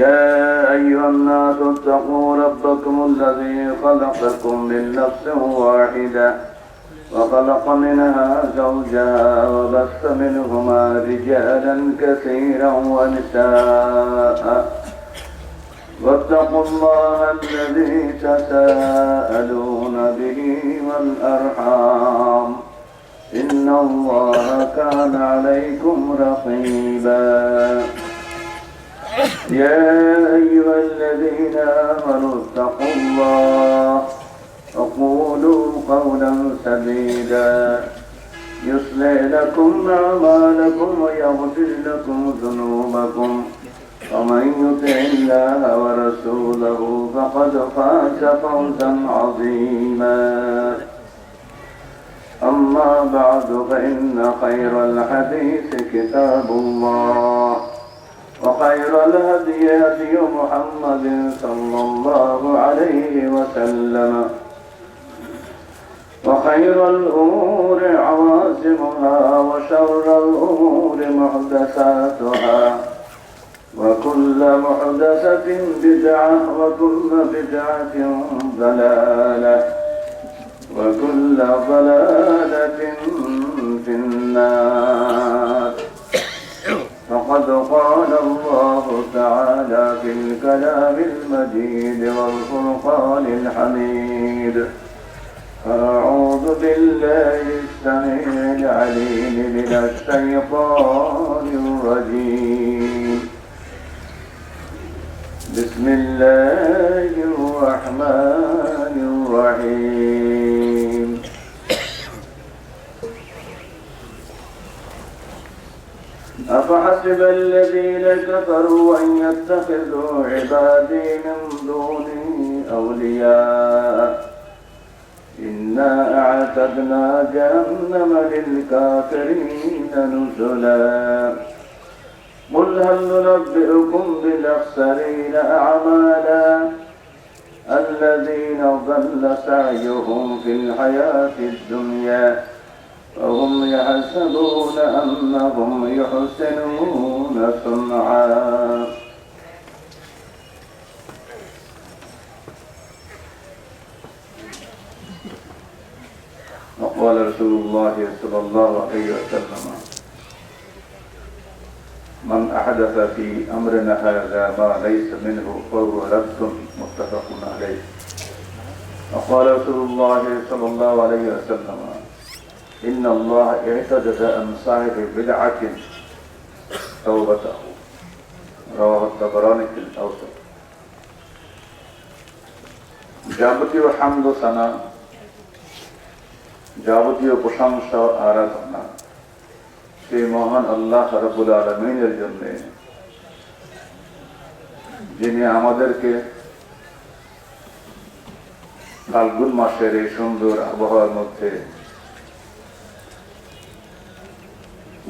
يا أيها الناس اتقوا ربكم الذي خلقكم من نفس واحدة وخلق منها زوجها وبث منهما رجالا كثيرا ونساء واتقوا الله الذي تساءلون به والأرحام إن الله كان عليكم رقيبا يا أيها الذين آمنوا اتقوا الله وقولوا قولا سديدا يصلح لكم أعمالكم ويغفر لكم ذنوبكم ومن يطع الله ورسوله فقد فاز فوزا عظيما أما بعد فإن خير الحديث كتاب الله وخير الهدي هدي محمد صلى الله عليه وسلم وخير الأمور عوازمها وشر الأمور محدثاتها وكل محدثة بدعة وكل بدعة ضلالة وكل ضلالة في النار. فقد قال الله تعالى في الكلام المجيد والفرقان الحميد: أعوذ بالله السميع العليم من الشيطان الرجيم. بسم الله الرحمن الرحيم. أفحسب الذين كفروا أن يتخذوا عبادي من دوني أولياء إنا أعتدنا جهنم للكافرين نزلا قل هل ننبئكم بالأخسرين أعمالا الذين ضل سعيهم في الحياة الدنيا وهم يحسبون أنهم يحسنون صنعا. وقال رسول الله صلى الله عليه وسلم: من أحدث في أمرنا هذا ما ليس منه فهو رد. متفق عليه. وقال رسول الله صلى الله عليه وسلم: إن الله اعتدد عن صاحب بدعة توبته. رواه الطبراني في الأوسط. যাবতীয় হামদ ও সানা, যাবতীয় প্রশংসা ও আরাধনা সেই মহান আল্লাহ রাব্বুল আলামিনের জন্য, যিনি আমাদেরকে ফাল্গুন মাসের এই সুন্দর আবহাওয়ার মধ্যে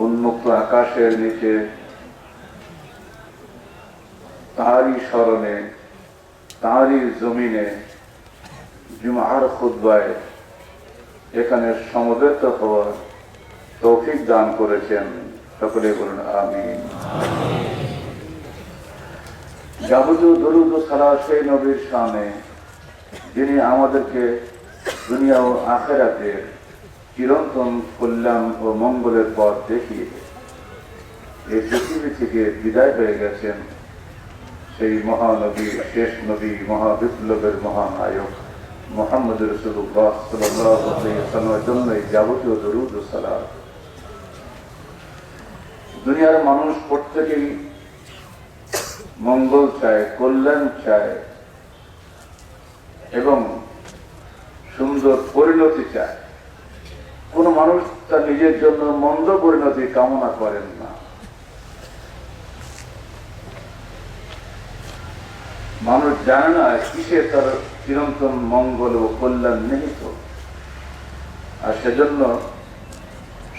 উন্মুক্ত আকাশের নিচে তাঁরই স্মরণে, তাঁরই জমিনে জুমার খুতবায় এখানে সমবেত হওয়ার তৌফিক দান করেছেন। সকলে বলুন আমিন। যাবতীয় দরুদ ও সালাত সেই নবীর শানে, যিনি আমাদেরকে দুনিয়া ও আখিরাতের চিরন্তন কল্যাণ ও মঙ্গলের পথ দেখিয়ে এই পৃথিবী থেকে বিদায় হয়ে গেছেন। সেই মহানবী, শেষ নবী, মহাবিপ্লবের মহানায়ক মুহাম্মদ রাসূলুল্লাহ সাল্লাল্লাহু আলাইহি ওয়াসাল্লামের জন্যই যাবতীয় দরুদ ও সালাত। দুনিয়ার মানুষ প্রত্যেকেই মঙ্গল চায়, কল্যাণ চায় এবং সুন্দর পরিণতি চায়। কোন মানুষ তার নিজের জন্য মন্দ পরিণতি কামনা করেন না। মানুষ জানে না কিসে তার চিরন্তন মঙ্গল ও কল্যাণ নিহিত, আর সেজন্য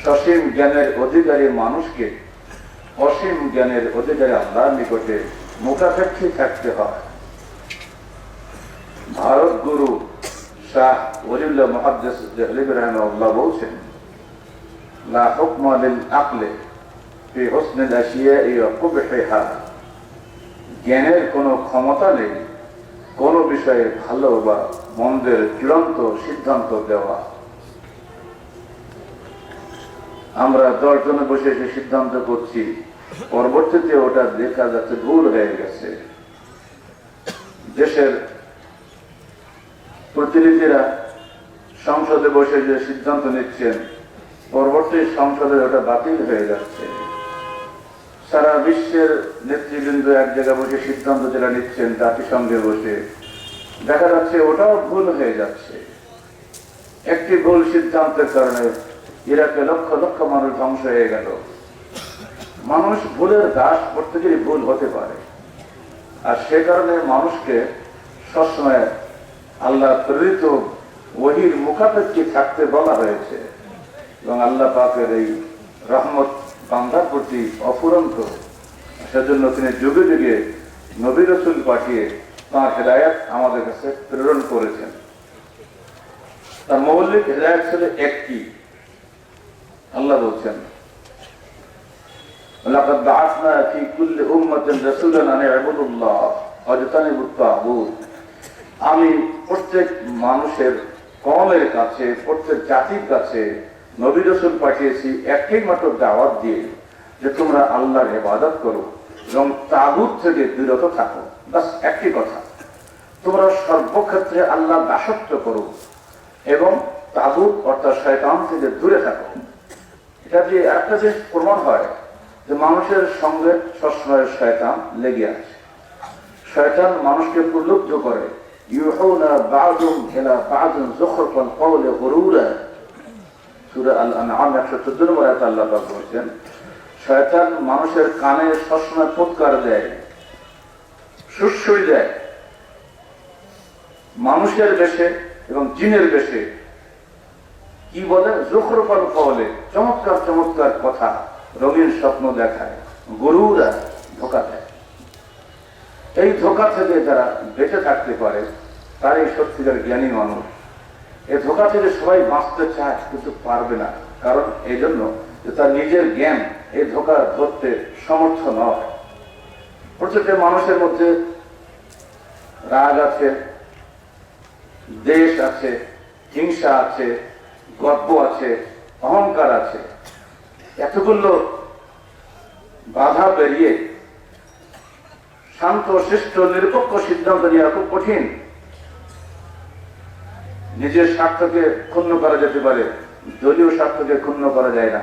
সসীম জ্ঞানের অধিকারী মানুষকে অসীম জ্ঞানের অধিকারী আল্লাহর নিকটে মুখাপেক্ষী থাকতে হয়। ভারত গুরু শাহ ওলিউল্লাহ মুহাদ্দিস দেহলভী রাহিমাহুল্লাহ বলছেন, লা হুকমা লিল আকলি ফি হুসনিল আশিয়াই ওয়া কুবহিহা, জ্ঞানের কোনো ক্ষমতা নেই কোনো বিষয়ে ভালো বা মন্দের চূড়ান্ত সিদ্ধান্ত দেওয়া। আমরা 10 জনে বসে এসে সিদ্ধান্ত করছি, পরবর্তীতে ওটা দেখা যাচ্ছে ভুল হয়ে গেছে। দেশের প্রতিনিধিরা সংসদে বসে যে সিদ্ধান্ত নিচ্ছেন, পরবর্তী সংসদে ওটা বাতিল হয়ে যাচ্ছে। সারা বিশ্বের নেতৃবৃন্দ এক জায়গায় বসে সিদ্ধান্ত যারা নিচ্ছেন জাতিসংঘে বসে, দেখা যাচ্ছে ওটাও ভুল হয়ে যাচ্ছে। একটি ভুল সিদ্ধান্তের কারণে ইরাকে লক্ষ লক্ষ মানুষ ধ্বংস হয়ে গেল। মানুষ ভুলের দাস, প্রত্যেকেরই ভুল হতে পারে, আর সে কারণে মানুষকে সবসময় আল্লাহ প্রেরিত ওহীর মুখাপেক্ষী থাকতে বলা হয়েছে। এবং আল্লাহ পাকের এই রহমত বান্দার প্রতি অফুরন্ত, সেজন্য তিনি যুগে যুগে নবী রাসূল পাঠিয়ে তাঁর হেদায়েত আমাদের কাছে প্রেরণ করেছেন। তার মৌলিক হেদায়েত ছিল একটি। আল্লাহ বলছেন, লাকাদ বাআসনা ফি কুল্লি উম্মাতিন রাসূলান আন ইবুদুল্লাহ ওয়াজতানিবুত তাগুত। আমি প্রত্যেক মানুষের কওমের কাছে, প্রত্যেক জাতির কাছে নবী রাসূল পাঠিয়েছি একই মাত্র দাওয়াত দিয়ে, যে তোমরা আল্লাহর ইবাদত করো এবং তাগুত থেকে বিরত থাকো। বাস একই কথা, তোমরা সর্বক্ষেত্রে আল্লাহর দাসত্ব করো এবং তাগুত অর্থাৎ শয়তান থেকে দূরে থাকো। এটা যে একটা জিনিস প্রমাণ হয় যে মানুষের সঙ্গে সবসময় শয়তান লেগে আছে। শয়তান মানুষকে প্রলুব্ধ করে, ইউহাউনা বা'দুম ইলা বা'দিন যুখরাফাল কওলি গুরুরা। সূরা আল আনআম 114 নম্বর আয়াতে আল্লাহ পাক বলেছেন, শয়তান মানুষের কানে সবসময় ফুৎকার দেয়, সুরসুরি দেয়, মানুষের বেশে এবং জিনের বেশে। কি বলে? যুখরাফাল কওলি, চমৎকার চমৎকার কথা, রঙিন স্বপ্ন দেখায়, গরুরা ধোঁকা দেয়। এই ধোঁকা থেকে যারা বেঁচে থাকতে পারে তারাই সত্যিকার জ্ঞানী মানুষ। এই ধোঁকা থেকে সবাই বাঁচতে চায় কিন্তু পারবে না, কারণ এই জন্য যে তার নিজের জ্ঞান এই ধোঁকা ধরতে সমর্থ নয়। প্রত্যেকটা মানুষের মধ্যে রাগ আছে, দেশ আছে, হিংসা আছে, গর্ব আছে, অহংকার আছে। এতগুলো বাধা পেরিয়ে শান্ত শিষ্ট নিরপেক্ষ সিদ্ধান্ত নেওয়া খুব কঠিন। নিজের স্বার্থকে ক্ষুণ্ণ করা যেতে পারে, দলীয় স্বার্থকে ক্ষুণ্ণ করা যায় না।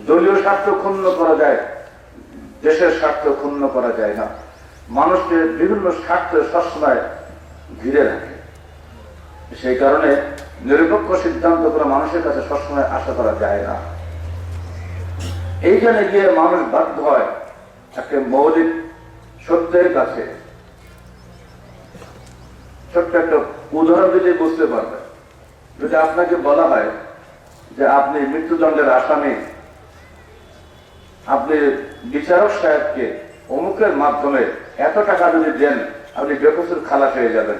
দলীয় স্বার্থ ক্ষুণ্ণ করা যায়, দেশের স্বার্থ ক্ষুণ্ণ করা যায় না। মানুষকে বিভিন্ন স্বার্থ সবসময় ঘিরে রাখে। সেই কারণে নিরপেক্ষ সিদ্ধান্ত করে মানুষের কাছে সবসময় আশা করা যায় না। এইখানে গিয়ে মানুষ বাধ্য হয় একটা মৌলিক সত্যের কাছে। ছোট্ট একটা উদাহরণ দিলে বুঝতে পারবে। যদি আপনাকে বলা হয় যে আপনি মৃত্যুদণ্ডের আসামি, আপনি বিচারক সাহেবকে অমুকের মাধ্যমে এত টাকা যদি দেন আপনি বেকসুর খালাস হয়ে যাবেন,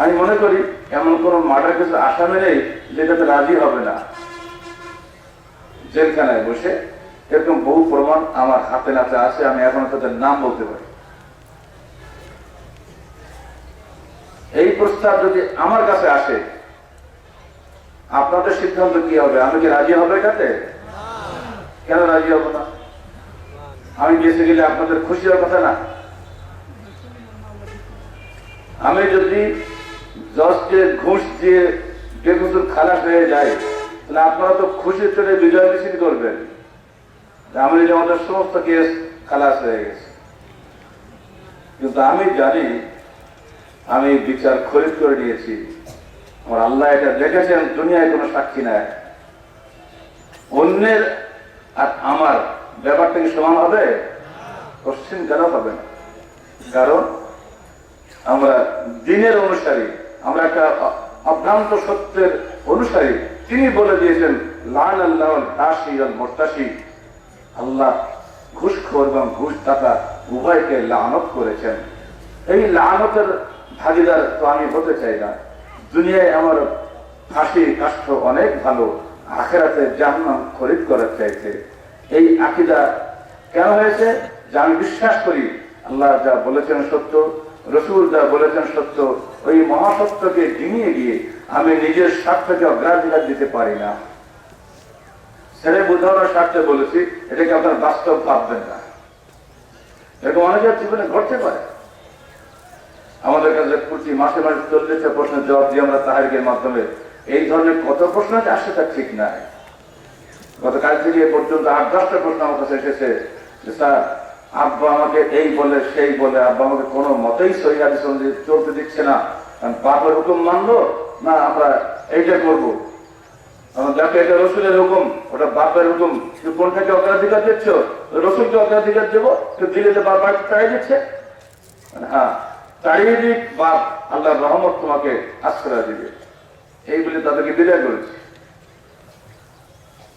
আমি মনে করি এমন কোন মার্ডার কেসের আসামি নেই যেটাতে রাজি হবে না। জেলখানায় বসে এরকম বহু প্রমাণ আমার হাতে নাতে আছে, আমি এখন তাদের নাম বলতে পারি। এই প্রস্তাব যদি আমার কাছে আসে, আপনাদের সিদ্ধান্ত কি হবে? আমি কি রাজি হবে এটাতে? কেন রাজি হব না? আমি বেঁচে গেলে আপনাদের খুশি হওয়ার কথা না? আমি যদি জজকে ঘুষ দিয়ে বেকসুর খালাস হয়ে যায়, তাহলে আপনারা তো খুশি চলে বিজয় মিছিল করবেন, আমি যদি আমাদের সমস্ত কেস খালাস হয়ে গেছে। কিন্তু আমি জানি আমি বিচার খরিদ করে নিয়েছি, আমার আল্লাহ এটা দেখেছেন, দুনিয়ায় কোনো সাক্ষী নাই। অন্যের আর আমার ব্যাপারটা কি সমান হবে? কোশ্চেন কেন হবে না? কারণ আমরা দিনের অনুসারী, আমরা একটা অভ্রান্ত সত্যের অনুসারী। তিনি বলে দিয়েছেন লান আল্লাহ দাসী আর মোরতাসী, আল্লাহ ঘুষখোর এবং ঘুষদাতা উভয়কে লানত করেছেন। এই লানতের ভাগিদার তো আমি হতে চাই না। দুনিয়ায় আমার ফাঁসির কাষ্ঠ অনেক ভালো, আখিরাতে জাহান্নাম খরিদ করার চাইতে। এই আকীদা কেন হয়েছে? যে আমি বিশ্বাস করি আল্লাহ যা বলেছেন সত্য, রসুল যা বলেছেন সত্য, ওই মহাসত্যকে ডিঙিয়ে গিয়ে আমি নিজের স্বার্থকে অগ্রাধিকার দিতে পারি না। ছেলে বোঝানোর স্বার্থে বলেছি, এটাকে আপনার বাস্তব ভাববেন না। এরকম অনেকের জীবনে ঘটতে পারে। আমাদের কাছে প্রতি মাসে মাসে 40টা প্রশ্নের জবাব দিয়ে আমরা তাহারিকের মাধ্যমে এই ধরনের কত প্রশ্ন আসছে তা ঠিক নাই। গতকাল থেকে এ পর্যন্ত 8-10টা প্রশ্ন আমার কাছে এসেছে যে স্যার আব্বা আমাকে এই বলে সেই বলে, আব্বা আমাকে কোনো মতেই সহি হাদিস অনুযায়ী চলতে দিচ্ছে না, বাপের হুকুম মানবো না আমরা এইটা করবো, দেখো এটা রসুলের হুকুম, ওটা বাপের হুকুম, কোনটাকে অগ্রাধিকার দিচ্ছ? রসুলকে অগ্রাধিকার দেবো, দিলে যে বাপ তাড়িয়ে দিচ্ছে। হ্যাঁ, তাড়িয়ে দিক বাপ, আল্লাহর রহমত তোমাকে আশ্রয় দিবে, এই বলে তাদেরকে বিদায় করেছে।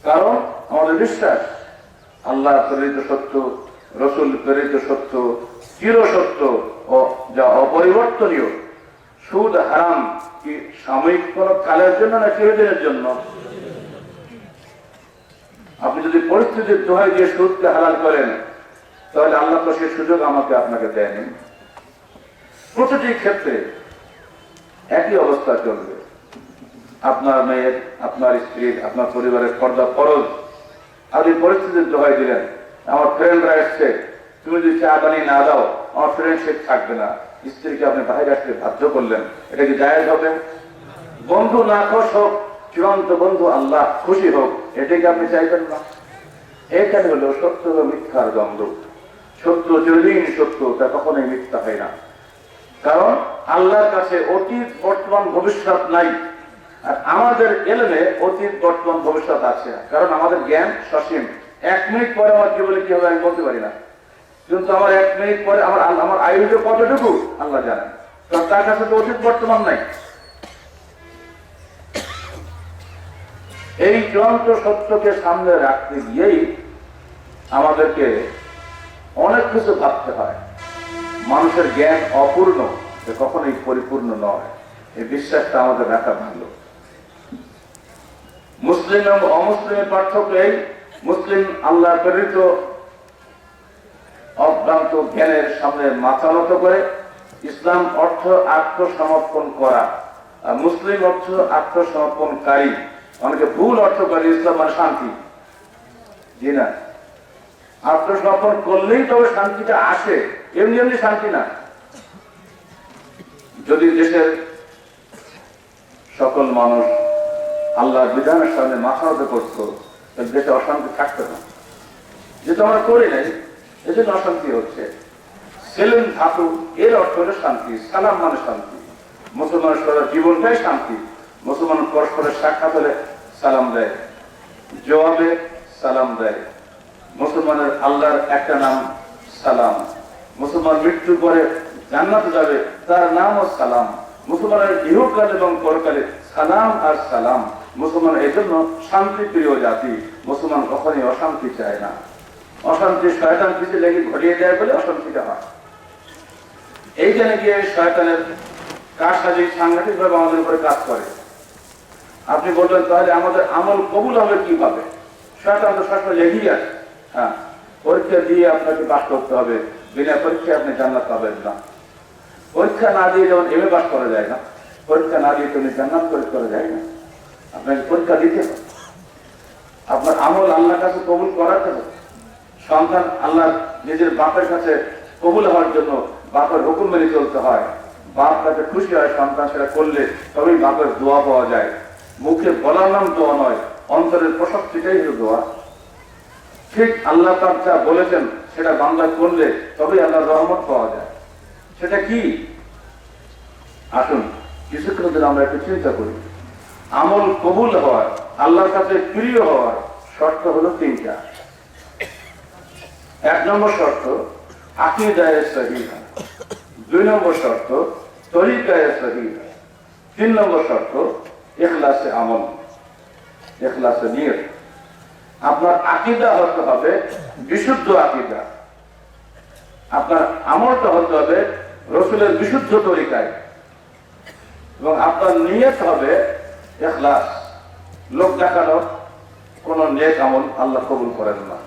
কারণ আমাদের বিশ্বাস আল্লাহ প্রেরিত সত্য, রসুল প্রেরিত সত্য, চির সত্য ও যা অপরিবর্তনীয়। সুদ হারাম কি সাময়িক কোন কালের জন্য না চিরদিনের জন্য? আপনি যদি পরিস্থিতির দোহাই দিয়ে সুদকে হালাল করেন তাহলে আল্লাহ তো সেই সুযোগ আমাকে আপনাকে দেয়নি। প্রতিটি ক্ষেত্রে একই অবস্থা চলবে। আপনার মেয়ের, আপনার স্ত্রীর, আপনার পরিবারের পর্দা ফরজ। আপনি পরিস্থিতির দোহাই দিলেন, আমার ফ্রেন্ডরা এসছে, তুমি যদি চা বানিয়ে না দাও আমার ফ্রেন্ডশিপ থাকবে না, স্ত্রীকে আপনি বাইরে আসতে বাধ্য করলেন, এটা কি জায়েজ হবে? বন্ধু না খুশ হোক, চূড়ান্ত বন্ধু আল্লাহ খুশি হোক, এটাকে আপনি চাইবেন না? এখানে হলো সত্য ও মিথ্যার দ্বন্দ্ব। সত্য চিরদিন সত্য, তা কখনোই মিথ্যা হয় না। কারণ আল্লাহর কাছে অতীত বর্তমান ভবিষ্যৎ নাই, আর আমাদের এলেমে অতীত বর্তমান ভবিষ্যৎ আছে। কারণ আমাদের জ্ঞান সসীম। 1 মিনিট পরে আমার কি বলে কি হবে আমি বলতে পারি না, কিন্তু আমার 1 মিনিট পরে আমার আয়ুটা কতটুকু আল্লাহ জানেন। তার কাছে তো অতীত বর্তমান নাই। এই চূড়ান্ত সত্যকে সামনে রাখতে গিয়েই আমাদেরকে অনেক কিছু ভাবতে হয়। মানুষের জ্ঞান অপূর্ণ, কখনোই পরিপূর্ণ নয়, এই বিশ্বাসটা আমাদের রাখা ভালো। মুসলিম এবং অমুসলিমের পার্থক্য এই, মুসলিম আল্লাহ প্রেরিত অভ্রান্ত জ্ঞানের সামনে মাথা নত করে। ইসলাম অর্থ আত্মসমর্পণ করা, আর মুসলিম অর্থ আত্মসমর্পণকারী। অনেকে ভুল অর্থ করে ইসলাম মানে শান্তি। জি না, আত্মসমর্পণ করলেই তবে শান্তিটা আসে, এমনি এমনি শান্তি না। যদি দেশের সকল মানুষ আল্লাহর বিধানের সামনে মাথা নত করতো তাহলে দেশে অশান্তি থাকতো না। যেহেতু আমরা করি নাই, এজন্য অশান্তি হচ্ছে। সেলিম ধাতু এর অর্থ হলো শান্তি, সালাম মানে শান্তি। মুসলমানের সারা জীবনটাই শান্তি। মুসলমান পরস্পরের সাক্ষাৎ হলে সালাম দেয়, জবাবে সালাম দেয়। মুসলমানের আল্লাহর একটা নাম সালাম। মুসলমান মৃত্যুর পরে জান্নাতে যাবে, তার নামও সালাম। মুসলমানের ইহকাল এবং পরকালে সালাম আর সালাম। মুসলমান এই জন্য শান্তি প্রিয় জাতি। মুসলমান কখনই অশান্তি চায় না। অশান্তি শয়তান কিছু লেগে ঘটিয়ে দেয় বলে অশান্তিটা হয়। এইখানে গিয়ে শয়তানের কারসাজি সাংঘাতিক ভাবে আমাদের উপরে কাজ করে। আপনি বলবেন তাহলে আমাদের আমল কবুল হবে কিভাবে? শয়তান তো সবসময় লেগেই আছে। হ্যাঁ, পরীক্ষা দিয়ে আপনাকে পাস করতে হবে, বিনা পরীক্ষায় আপনি জান্নাত পাবেন না। পরীক্ষা না দিয়ে যেমন এমএ পাস করা যায় না, পরীক্ষা না দিয়ে তুমি জান্নাত করা যায় না। আপনাকে পরীক্ষা দিতে হবে। আপনার আমল আল্লাহর কাছে কবুল করাতে হবে। সন্তান আল্লাহ নিজের বাপের কাছে কবুল হওয়ার জন্য বাপের হুকুম মেনে চলতে হয়। বাপ কাছে খুশি হয় সন্তান সেটা করলে, তবেই বাপের দোয়া পাওয়া যায়। মুখে বলার নাম দোয়া নয়, অন্তরের প্রশস্তিটাই হলো দোয়া। ঠিক আল্লাহ তাআলা যা বলেছেন সেটা বান্দা করলে তবেই আল্লাহর রহমত পাওয়া যায়। সেটা কি? আসুন কিছুক্ষণ ধরে আমরা একটু চিন্তা করি। আমল কবুল হওয়ার, আল্লাহর কাছে প্রিয় হওয়ার শর্ত হলো 3টা। 1 নম্বর শর্ত আকীদায়ে সহিহা, 2 নম্বর শর্ত তরিকায়ে সহিহা, 3 নম্বর শর্ত ইখলাসে আমল, ইখলাসে নিয়ত। আপনার আকীদা হতে হবে বিশুদ্ধ আকীদা, আপনার আমলটা হতে হবে রাসূলের বিশুদ্ধ তরিকায়, এবং আপনার নিয়ত হবে ইখলাস। লোক দেখানো কোন নেক আমল আল্লাহ কবুল করেন না।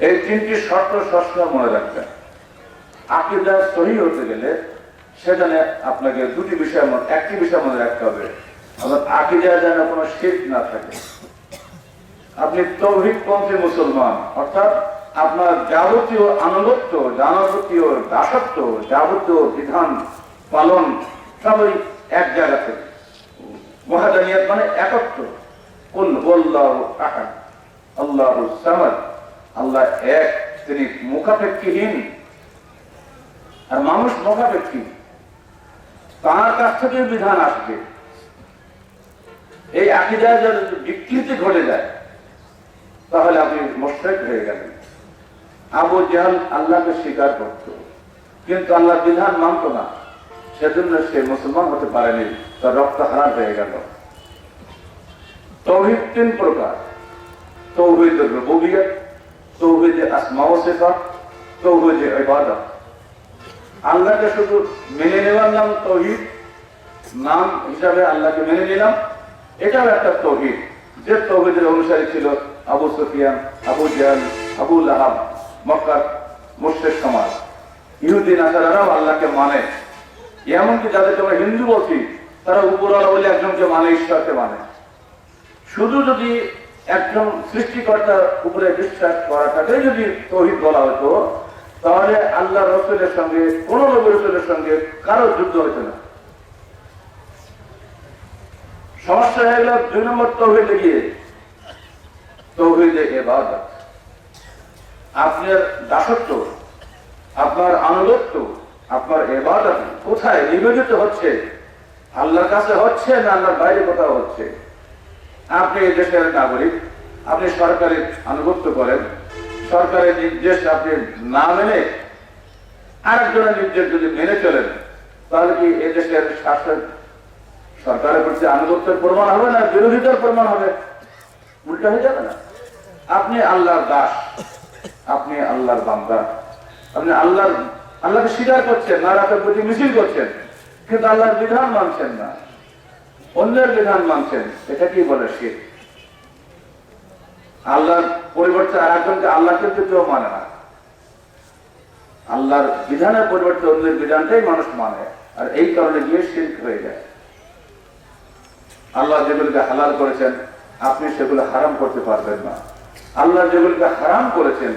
এই তিনটি শর্ত সবসময় মনে রাখবেন। আকীদা সহিহ হতে গেলে সেখানে আপনাকে দুটি বিষয় একটি বিষয় মনে রাখতে হবে, আপনার আকীদা যেন কোনো শিরক না থাকে। আপনি তাওহীদপন্থী মুসলমান, অর্থাৎ আপনার যাবতীয় আনুগত্য, যাবতীয় দাসত্ব, যাবতীয় বিধান পালন সবই এক জায়গা থেকে। ওয়াহদানিয়াত মানে একত্ব। কুল হুয়াল্লাহু আহাদ আল্লাহুস সামাদ, আল্লাহ এক, তিনি মুখাপেক্ষীহীন। আর মানুষ মুখাপেক্ষী, তার কাছ থেকে বিধান আসবে। এই আকীদায় যদি বিকৃতি ঘটে যায় তাহলে আপনি মুশরিক হয়ে গেলেন। আবু জাহল আল্লাহকে স্বীকার করত, কিন্তু আল্লাহর বিধান মানত না, সেজন্য সে মুসলমান হতে পারেনি, তার রক্ত হারাম হয়ে গেল। তাওহীদ তিন প্রকার: তাওহীদ রুবুবিয়্যাত, তাওহীদ আসমা ওয়া সিফাত, তাওহীদ ইবাদত। আল্লাহকে শুধু মেনে নেওয়ার নাম তাওহীদ, নাম হিসাবে আল্লাহকে মেনে নিলাম, এটাও একটা তাওহীদ। যে তাওহীদের অনুসারী ছিল আবু সুফিয়ান, আবু জাহল, আবু লাহাব, মক্কার মুশরিক সমাজ। ইহুদি নাসারারাও আল্লাহকে মানে, এমনকি যাদেরকে আমরা হিন্দু বলছি তারা উপরওয়ালা বলে একজনকে মানে, ঈশ্বরকে মানে। শুধু যদি একজন সৃষ্টিকর্তার উপরে বিশ্বাস করাটাকে যদি তাওহীদ বলা হতো, তাহলে আল্লাহ রাসূলের সঙ্গে, কোন নবী রাসূলের সঙ্গে কারো যুদ্ধ হতো না। সমস্যা হয়ে গেল 2 নম্বর তাওহীদে গিয়ে, তাওহীদে ইবাদত। আপনার দাসত্ব, আপনার আনুগত্য, আপনার ইবাদত কোথায় নিবেদিত হচ্ছে? আল্লাহর কাছে হচ্ছে না আল্লাহর বাইরে কোথাও হচ্ছে? আপনি এই দেশের নাগরিক, আপনি সরকারের আনুগত্য করেন, সরকারের নির্দেশ আপনি না মেনে আরেকজনের নির্দেশ যদি মেনে চলেন, তাহলে কি এই দেশের শাসক সরকারের প্রতি আনুগত্যের প্রমাণ হবে না বিরোধিতার প্রমাণ হবে? উল্টা হয়ে যাবে না? আপনি আল্লাহর দাস, আপনি আল্লাহর বান্দা, আপনি আল্লাহকে স্বীকার করছেন, নারাতের প্রতি মিছিল করছেন, কিন্তু আল্লাহর বিধান মানছেন না, অন্যের বিধান মানছেন। এটা কি বলে শিরক? আল্লাহর পরিবর্তে আর একজনকে আল্লাহ কিন্তু কেউ মানে না। আল্লাহর বিধানের পরিবর্তে অন্যের বিধানটাই মানুষ মানে, আর এই কারণে গিয়ে শিরক হয়ে যায়। আল্লাহ যেগুলোকে হালাল করেছেন আপনি সেগুলো হারাম করতে পারবেন না, আল্লাহ যেগুলোকে হারাম করেছেন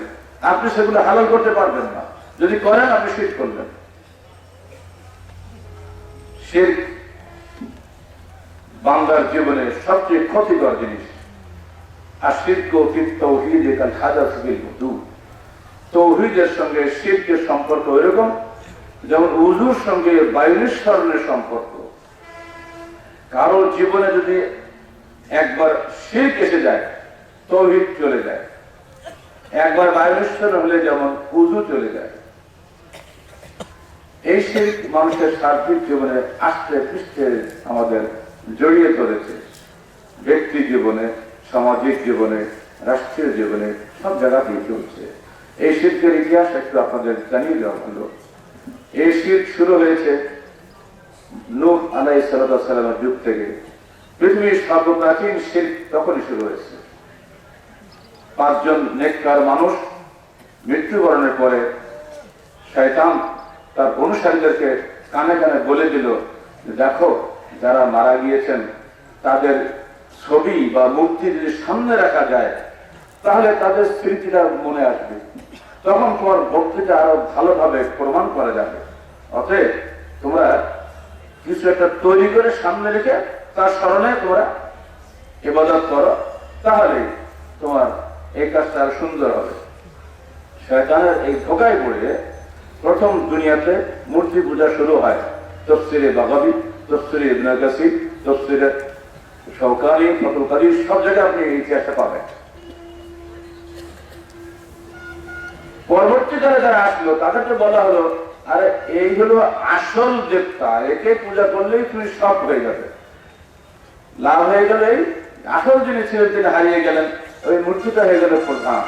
আপনি সেগুলো হালাল করতে পারবেন না। যদি করেন আপনি শিরক করলেন। শিরক বান্দার জীবনে সবচেয়ে ক্ষতিকর জিনিস। আর শিরক ফি তাওহীদ কাল হাদাস বিল wudu, তাওহীদের সঙ্গে শিরকের সম্পর্ক এরকম যেমন ওযুর সঙ্গে বায়ু নিঃসরণের সম্পর্ক। কারো জীবনে যদি একবার শিরক এসে যায়, তাওহীদ চলে যায়। একবার বায়ু নিঃসরণ হলে যেমন ওযু চলে যায়। এই শিরক মানুষের সার্বিক জীবনে আস্তে পৃষ্ঠে আমাদের জড়িয়ে ধরেছে। ব্যক্তি জীবনে, সামাজিক জীবনে, রাষ্ট্রীয় জীবনে, সব জায়গাতেই চলছে। এই শিরকের ইতিহাস একটু আপনাদের জানিয়ে দেওয়া হলো। এই শিরক শুরু হয়েছে নূহ আলাইহিস সালামের যুগ থেকে। পৃথিবীর সর্বপ্রাচীন শিরক তখনই শুরু হয়েছে। 5 জন নেককার মানুষ মৃত্যুবরণের পরে শয়তান তার অনুসারীদেরকে কানে কানে বলে দিল, দেখো যারা মারা গিয়েছেন তাদের ছবি বা মূর্তি যদি সামনে রাখা যায় তাহলে তাদের স্মৃতিটা মনে আসবে, তখন তোমার ভক্তিটা আরো ভালোভাবে প্রমাণ করা যাবে। অতএব তোমরা কিছু একটা তৈরি করে সামনে রেখে তার স্মরণে তোমরা ইবাদত করো, তাহলে তোমার এই কাজটা আরো সুন্দর হবে। শয়তানের এই ধোঁকায় পড়ে প্রথম দুনিয়াতে মূর্তি পূজা শুরু হয়। তাফসীরে বাগাবী, তাফসীরে ইবনে কাসীর, তাফসীরে শওকানী, ফাতুল কাদির, সব জায়গায় আপনি এই ইতিহাসটা পাবেন। পরবর্তীকালে যারা আসলো তাদেরকে বলা হলো, আরে এই হলো আসল দেবতা, একে পূজা করলেই তুমি সব হয়ে যাবে, লাভ হয়ে গেল। এই আসল যিনি ছিলেন তিনি হারিয়ে গেলেন, ওই মূর্তিটা হয়ে গেল প্রধান।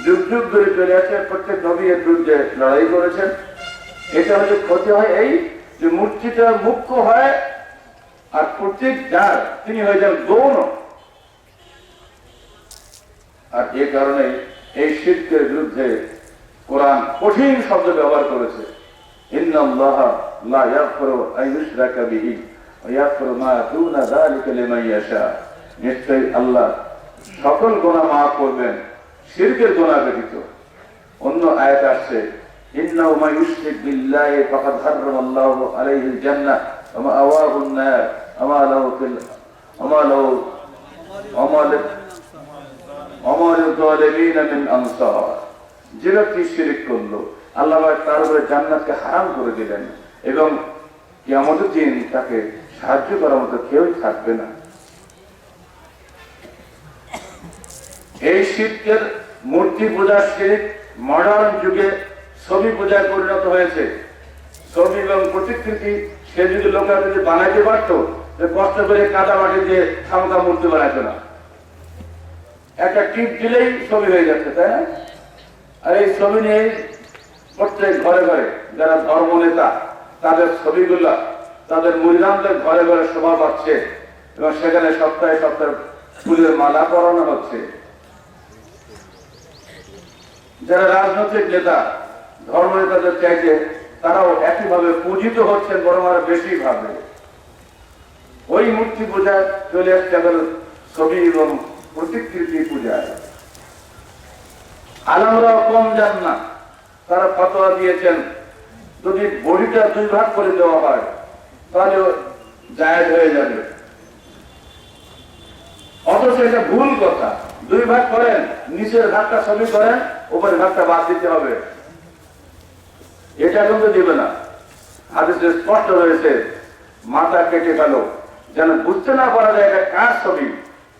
যুগ যুগ ধরে চলে আসে, প্রত্যেক নবী এর বিরুদ্ধে লড়াই করেছেন। এটা হচ্ছে ক্ষতি হয় এই যে মূর্তিটা মুখ্য হয় আর প্রত্যেক যার তিনি হয়ে যান গৌণ। আর এ কারণে এই শিরকের বিরুদ্ধে কোরআন কঠিন শব্দ ব্যবহার করেছে। ইন্নাল্লাহা লা ইয়াগফিরু আন ইউশরাকা বিহি ওয়া ইয়াগফিরু মা দুনা যালিকা লিমান ইয়াশা। নিশ্চয়ই আল্লাহ সকল গুনাহ মাফ করবেন শিরকের গুনাহ ব্যতীত। অন্য আয়াত আসছে ইন্নাহু মা ইউশরিক বিল্লাহি ফাকাদ হারামাল্লাহু আলাইহিল জান্নাহ ওয়া মাআওয়াহুন নার ওয়া মা লাহু মিন আনসার। যে ব্যক্তি শিরক করলো আল্লাহ তার উপরে জান্নাতকে হারাম করে দিলেন এবং কিয়ামতের দিন তাকে সাহায্য করার মতো কেউই থাকবে না। এই শিরকের মূর্তি পূজার শিরক মডার্ন যুগে ছবি পূজায় পরিণত হয়েছে। ছবি এবং প্রতিকৃতি সে যদি লোকেরা যদি বানাইতে পারতো, কষ্ট করে কাদা মাটি দিয়ে খামকা মূর্তি বানাইতো না, একটা টিপ দিলেই ছবি হয়ে যাচ্ছে, তাই না? আর এই ছবি নিয়ে প্রত্যেক ঘরে ঘরে যারা ধর্ম নেতা তাদের ছবিগুলা তাদের মুরিদানদের ঘরে ঘরে শোভা পাচ্ছে এবং সেখানে সপ্তাহে সপ্তাহে ফুলের মালা পরানো হচ্ছে। যারা রাজনৈতিক নেতা ধর্ম নেতাদের চাইতে তারাও একইভাবে পূজিত হচ্ছেন, বরং আরো বেশি ভাবে ওই মূর্তি পূজায় চলে আসছে এখন ছবি এবং প্রতিকৃতি পূজায়। আলেমরাও কম যান না, তারা ফতোয়া দিয়েছেন যদি বডিটা 2 ভাগ করে দেওয়া হয় তাহলে জায়েজ হয়ে যাবে। অথচ এটা ভুল কথা। 2 ভাগ করেন, নিচের ভাগটা ছবি করেন, উপরের ভাগটা বাদ দিতে হবে। এটা কিন্তু দিবে না। হাদিসে স্পষ্ট রয়েছে মাথা কেটে গেল যেন বুঝতে না পারা যায় এটা কার ছবি,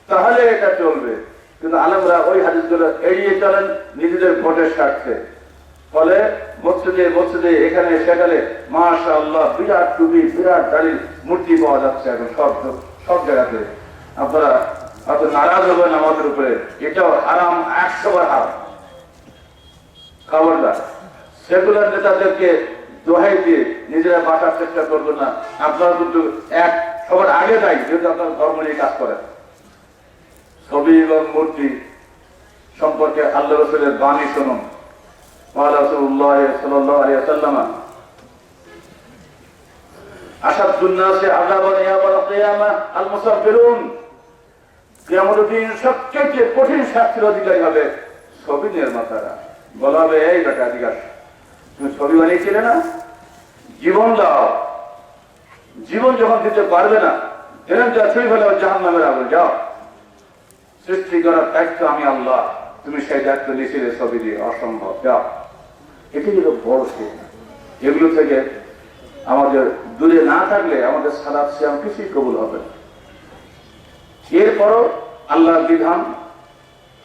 তাহলে এটা চলবে। কিন্তু আলেমরা ওই হাদিসগুলো এড়িয়ে চলেন নিজেদের ভোটের স্বার্থে। ফলে মসজিদে এখানে সেখানে মাশাআল্লাহ বিরাট টুপি বিরাট দাড়ির মূর্তি পাওয়া যাচ্ছে এখন সব জায়গাতে। আপনারা হয়তো নারাজ হবেন আমাদের উপরে, এটাও হারাম, 100 বার হারাম। খবরদার সেকুলার নেতাদেরকে দোহাই দিয়ে নিজেরা বাঁচার চেষ্টা করবেন না। আপনারা কিন্তু সবার আগে দায়ী, যেহেতু আপনারা ধর্ম নিয়ে কাজ করেন। ছবি এবং মূর্তি সম্পর্কে আল্লাহ রাসূলের বাণী শুনুন। রাসূলুল্লাহ সাল্লাল্লাহু আলাইহি ওয়াসাল্লাম আশাদুন নাসি আযাবান ইয়াউমাল কিয়ামাহ আল মুসাফফিরুন। কিয়ামতের দিন সবচেয়ে কঠিন শাস্তির অধিকারী হবে ছবি নির্মাতারা। বলা হবে এই বেটা অধিকার, তুমি ছবি বানিয়েছিলে না, জীবন দাও। জীবন যখন দিতে পারবে না, এরকম যা ছবি ফেলে জাহান্নামের আগুন যাও। সৃষ্টি করার দায়িত্ব আমি আল্লাহ, তুমি সেই দায়িত্ব নিয়েছিলে ছবি দিয়ে, অসম্ভব, যাও। এটি হলো বড় শিরক। এগুলো থেকে আমাদের দূরে না থাকলে আমাদের সালাত সিয়াম কিছুই কবুল হবে না। এরপরও আল্লাহর বিধান,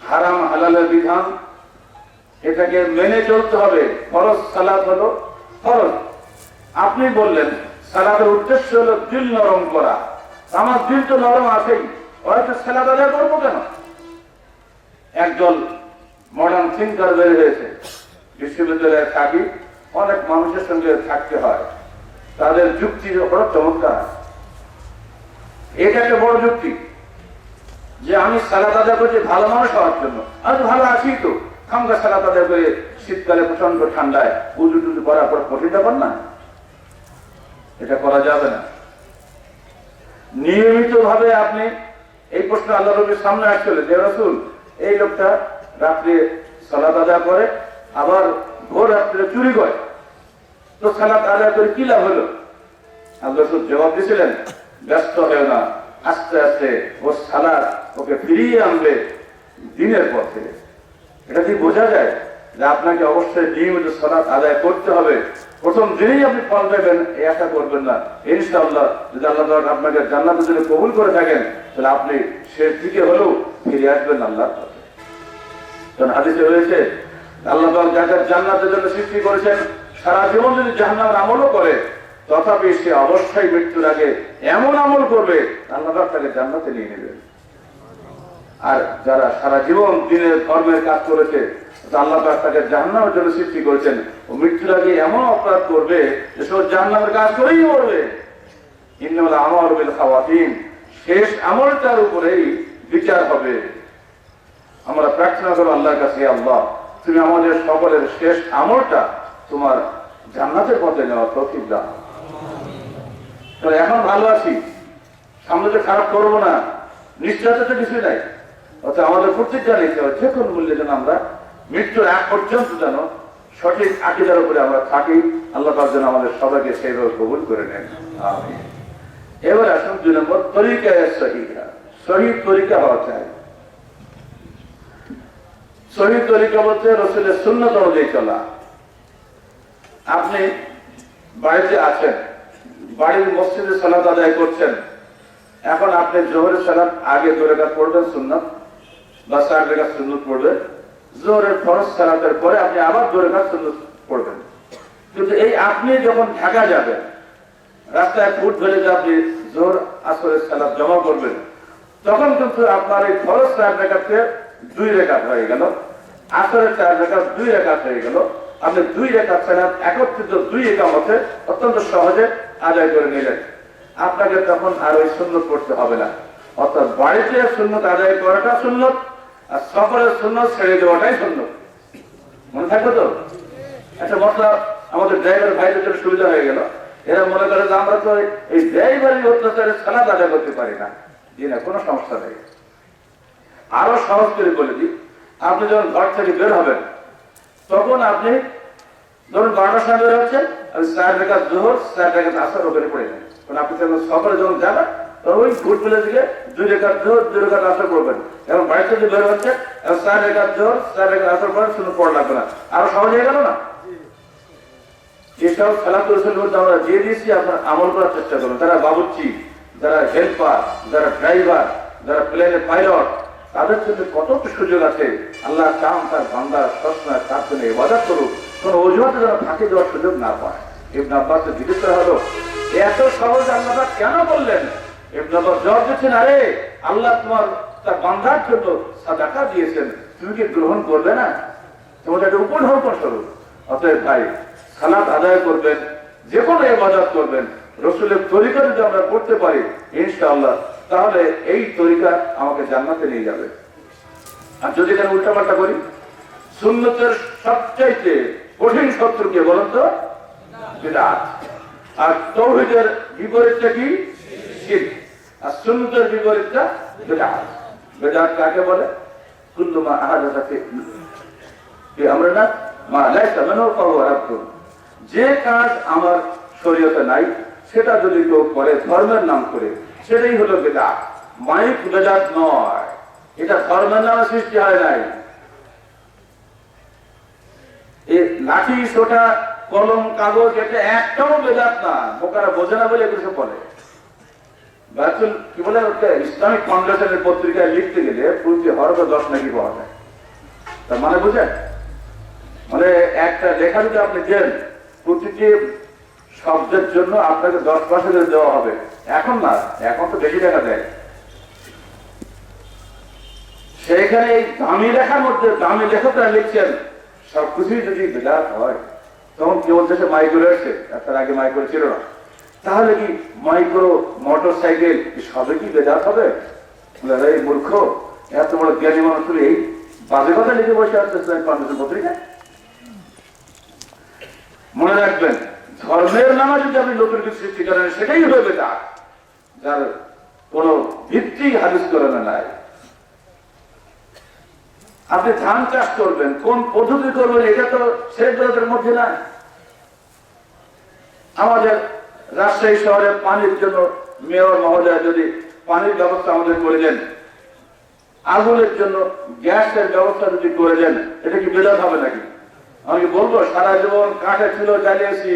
হারাম হালালের বিধান, এটাকে মেনে চলতে হবে। ফরজ সালাত হলো ফরজ। আপনি বললেন সালাতের উদ্দেশ্য হলো দিল নরম করা। আমার দিল তো নরম আছেই, হয়তো সালাত আদায় করবো কেন? একজন মডার্ন থিঙ্কার বের হয়েছে, বিশ্ববিদ্যালয়ে থাকি, অনেক মানুষের সঙ্গে থাকতে হয়, তাদের যুক্তি বড় চমৎকার। এটা একটা বড় যুক্তি যে আমি সালাত আদায় করছি ভালো মানুষ হওয়ার জন্য। আমি তো ভালো আছি, তো খামকা সালাত আদায় করে শীতকালে প্রচন্ড ঠান্ডায় উজু টুজু করার পর কঠিন ব্যাপার না, এটা করা যাবে না। নিয়মিত ভাবে আপনি এই প্রশ্ন আল্লাহ নবীর সামনে আসছিল যে রাসূল, এই লোকটা রাত্রে সালাত আদায় করে আবার ভোর রাত্রে চুরি করে, তো সালাত আদায় করে কি লাভ হলো? আল্লাহ রাসূল জবাব দিয়েছিলেন, ব্যস্ত হয়েও না, আস্তে আস্তে ও সালাত ওকে ফিরিয়ে আনবে দিনের পথে। এটা কি বোঝা যায় যে আপনাকে অবশ্যই নিয়মিত সালাত আদায় করতে হবে। প্রথম দিনেই আপনি ফল পাবেন এই আশা করবেন না। ইনশাআল্লাহ যদি আল্লাহ তাআলা আপনাকে জান্নাতের জন্য কবুল করে থাকেন, তাহলে আপনি শেষ দিকে হলেও ফিরে আসবেন আল্লাহর কাছে। কারণ হাদিসে রয়েছে আল্লাহ তাআলা যাকে জান্নাতের জন্য সৃষ্টি করেছেন, সারা জীবন যদি জাহান্নামের আমলও করে, তথাপি সে অবশ্যই মৃত্যুর আগে এমন আমল করবে আল্লাহ তাআলা তাকে জান্নাতে নিয়ে নেবেন। আর যারা সারা জীবন দিনের ধর্মের কাজ করেছে, আল্লাহ তাআলা তাকে জাহান্নামের জন্য সৃষ্টি করেছেন, ও মৃত্যুর আগে এমন অপরাধ করবে যে সে জাহান্নামের কাজ করেই মরবে। ইন্নামাল আমালু বিল খাওয়াতিন, শেষ আমলটার উপরেই বিচার হবে। আমরা প্রার্থনা করব আল্লাহর কাছে, আল্লাহ তুমি আমাদের সকলের শেষ আমলটা তোমার জান্নাতের পথে নেওয়ার তৌফিক দাও। এখন ভালো আছি, সামনে তো খারাপ করবো না, নিশ্চয়তা তো কিছুই নাই। অর্থাৎ আমাদের প্রতিজ্ঞা নিতে হবে যে কোন মূল্যে যেন আমরা মৃত্যুর আগ পর্যন্ত যেন সঠিক আকীদার উপরে আমরা থাকি। আল্লাহ পাক যেন আমাদের সবাইকে সেইভাবে কবুল করে নেন, আমিন। এবার আসুন 2 নম্বর, তরিকা সহিহা, সহিহ তরিকা হওয়া চাই। সহিহ তরিকা বলতে রাসূলের সুন্নাত অনুযায়ী চলা। আপনি বাড়িতে আছেন, বাড়ির মসজিদে সালাত আদায় করছেন, এখন আপনি জোহরের সালাত আগে 2 রাকাত পড়বেন সুন্নাত, বা 4 রাকাত সুন্নাত পড়বেন, জোহরের ফরজ সালাতের পরে আপনি আবার 2 রাকাত সুন্নাত পড়বেন। কিন্তু এই আপনি যখন ঢাকা যাবেন, রাস্তায় ফুট ধরে যে আপনি জোহর আসরের সালাত জমা করবেন, তখন কিন্তু আপনার এই ফরজ 4 রাকাতে 2 রাকাত হয়ে গেল, আসরের 4 রাকাত 2 রাকাত হয়ে গেল। আপনি 2 রাকাত সালাত একত্রিত 2 ইকামতে অত্যন্ত সহজে আদায় করে নিলেন। আপনাকে তখন আর ওই সুন্নত পড়তে হবে না। অর্থাৎ বাড়িতে সুন্নত আদায় করাটা সুন্নত, আর সফরের সুন্নত ছেড়ে দেওয়াটাই সুন্নত। মনে থাকবে তো? একটা মশলা আমাদের ড্রাইভার ভাইদের জন্য সুবিধা হয়ে গেল। এরা মনে করে যে আমরা তো এই ড্রাইভারের অত্যাচারে সালাত আদায় করতে পারি না। জি না, কোনো সমস্যা নেই। আরো সহজ করে বলে দিই, আপনি যখন ঘর থেকে বের হবেন, তখন আপনি ধরুন 12টার সময় বের হচ্ছেন, 4 রাকাত জোহর 4 রাকাত আসর ওখানে পড়ে নেন। কারণ আপনি সফরে যখন যাবেন, তখন ওই ফুটবলের দিকে 2 রাকাত জোহর 2 রাকাত আসর পড়বেন। এবং বাড়ি থেকে বের হচ্ছে, 4 রাকাত জোহর 4 রাকাত আসর পড়েন, শুধু পড়া লাগবে না। আরো সহজ হয়ে গেল না? এসব সালাতুল রাসূলের মধ্যে আমরা দিয়ে দিয়েছি, আপনার আমল করার চেষ্টা করুন। যারা বাবুর্চি, যারা হেল্পার, যারা ড্রাইভার, যারা প্লেনের পাইলট, তাদের জন্য কত সুযোগ আছে। আল্লাহ চান তার বান্দা সবসময় তার জন্য ইবাদত করুক, কোন অজুহাতে যেন ফাঁকি দেওয়ার সুযোগ না পায়। ইবনে আব্বাসের জিজ্ঞেস করা হলো, এত সহজ আল্লাহ কেন বললেন? ইবনে আব্বাস জবাব দিচ্ছেন, আরে আল্লাহ তোমার তার বান্দার জন্য সাদাকা দিয়েছেন, তুমি কি গ্রহণ করবে না? তোমাদের একটা উপঢৌকন স্বরূপ। অতএব ভাই, সালাত আদায় করবেন, যে কোনো ইবাদত করবেন, রাসূলের তরিকা যদি আমরা করতে পারি ইনশাআল্লাহ, তাহলে এই তরিকা আমাকে জান্নাতে নিয়ে যাবে। আর যদি কেন উল্টাপাল্টা করি, সুন্নতের সবচাইতে কঠিন শত্রু কে বলেন তো? বিদআত। আর তাওহীদের বিপরীতটা কি? শিরক। আর সুন্নতের বিপরীতটা বিদআত। বিদআত কাকে বলে? কুল্লু মা আহাদাথা ফি আমরিনা মা লাইসা মিনহু ফাহুয়া রাদ্দুন। যে কাজ আমার শরীয়তে নাই, সেটা যদি কেউ করে ধর্মের নাম করে, সেটাই হলো বিদআত। মাইক বিদআত নয়, এটা ধর্মের নামে সৃষ্টি হয় নাই। এই লাঠি, সোটা, কলম, কাগজ, এটা একটাও বিদআত না। বোকারা বোঝে না বলে এগুলো বলে। বাতুল কি বলে, ইসলামিক ফাউন্ডেশনের পত্রিকায় লিখতে গেলে প্রতি হরফে 10 নাকি পাওয়া যায়। তার মানে বুঝেন? মানে একটা লেখা যদি আপনি দেন, প্রতিটি শব্দের জন্য আপনাকে 10% দেওয়া হবে। এখন না, এখন তো বেশি টাকা দেয়। সেখানে এই দামি লেখার মধ্যে দামি লেখকরা লিখছেন, সবকিছুই যদি বিদআত হয়, তখন কি বলতেছে মাইক্রো এসছে, তার আগে মাইক্রো ছিল না, তাহলে কি মাইক্রো, মোটর সাইকেল সবে কি বিদআত হবে? এই মূর্খ, এত বড় জ্ঞানী মানুষ তুলে এই বাজে কথা লিখে বসে আসছে ফাউন্ডেশন পত্রিকা। মনে রাখবেন, ধর্মের নামে যদি আপনি নতুন কিছু সৃষ্টি করেন, সেটাই হবে বিদআত, যার কোন ভিত্তি হাদিস কোরআনে নাই। আপনি ধান চাষ করবেন, কোন পদ্ধতি করবেন, এটা তো সেরের মধ্যে নাই। আমাদের রাজশাহী শহরে পানির জন্য মেয়র মহোদয় যদি পানির ব্যবস্থা আমাদের করে দেন, আগুনের জন্য গ্যাসের ব্যবস্থা যদি করে দেন, এটা কি বিদআত হবে নাকি? আমি বলবো সারা জীবন কাঠের চুলো জ্বালিয়েছি,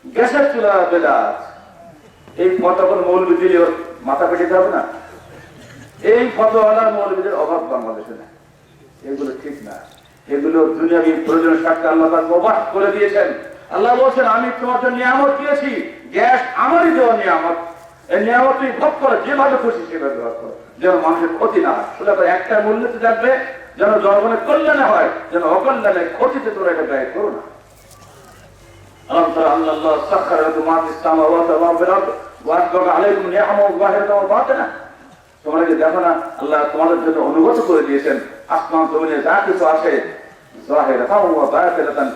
গ্যাসের চুলা বিদআত। এই ফতোয়া মৌলবি দিলে ওর মাথা পেটে যাবে না? এই ফতোয়ালা মৌলবিদের অভাব বাংলাদেশে না। এগুলো ঠিক না। এগুলো দুনিয়াবী প্রয়োজন স্বার্থে আল্লাহ তাআলা প্রবাহ করে দিয়েছেন। আল্লাহ বলছেন, আমি তোমাদের নিয়ামত দিয়েছি, গ্যাস আমারই দেওয়া নিয়ামত। এই নিয়ামত তুমি ভোগ করো, যেভাবে খুশি সেভাবে ব্যবহার করো, যেন মানুষের ক্ষতি না হয়। শুধু একটা মূল্যতে থাকবে, যেন জনগণের কল্যাণে হয়, যেন অকল্যাণে ক্ষতিতে তোরা এটা ব্যয় করো না। আল্লাহ তাআলা আল্লাহ সাখারা লাকুম মা ফিস সামাওয়াতি ওয়া মা ফিল আরদ তোমরা কি দেখো না আল্লাহ তোমাদের জন্য অনুগত করে দিয়েছেন আসমান জমিনে যা কিছু আছে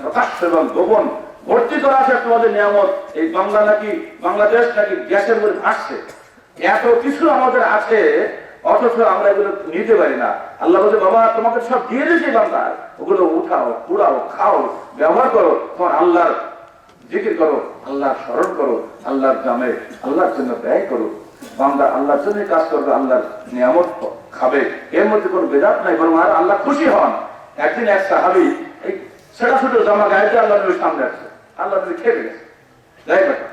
প্রকাশ্য এবং গোপন ভর্তি করা আছে তোমাদের নিয়ামত। এই বাংলা নাকি বাংলাদেশ নাকি গ্যাসের মধ্যে ভাসছে, এত কিছু আমাদের আছে অথচ আমরা এগুলো নিতে পারি না। আল্লাহ বলছে বাবা তোমাকে সব দিয়ে দিয়েছি বাংলা, ওগুলো উঠাও, পুরাও, খাও, ব্যবহার করো, তোমার আল্লাহর জিকির করো, আল্লাহর স্মরণ করো, আল্লাহর জামে আল্লাহর জন্য ব্যয় করো। বান্দা আল্লাহর জন্য কাজ করবে, আল্লাহর নিয়ামত খাবে, এর মধ্যে কোনো বেদাত নাই, বরং আর আল্লাহ খুশি হন। একদিন এক সাহাবী এই ছেঁড়া ছোট জামা গায়ে আল্লাহ নবীর সামনে আসছে, আল্লাহ নবী খেপে গেছে, যাই বেটা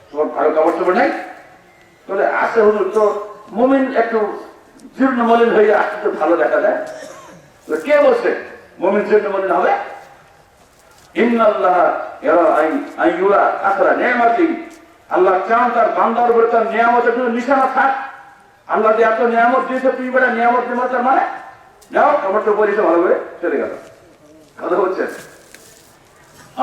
তোমার ভালো কাপড় চোপড় নাই? বলে আছে হুজুর, তো মুমিন একটু জীর্ণ মলিন হয়ে আসতে তো ভালো দেখা যায়। কে বলছে মুমিন জীর্ণ মলিন হবে? আল্লাহ চান তার বান্দার উপরে তার নিয়ামতের জন্য নিশানা থাক। আল্লাহ যে এত নিয়ামত দিয়েছে, তুমি বেটা নিয়ামত দিবে তার মানে যাও আমার তো পরিচয় ভালো করে চলে গেল। কথা হচ্ছে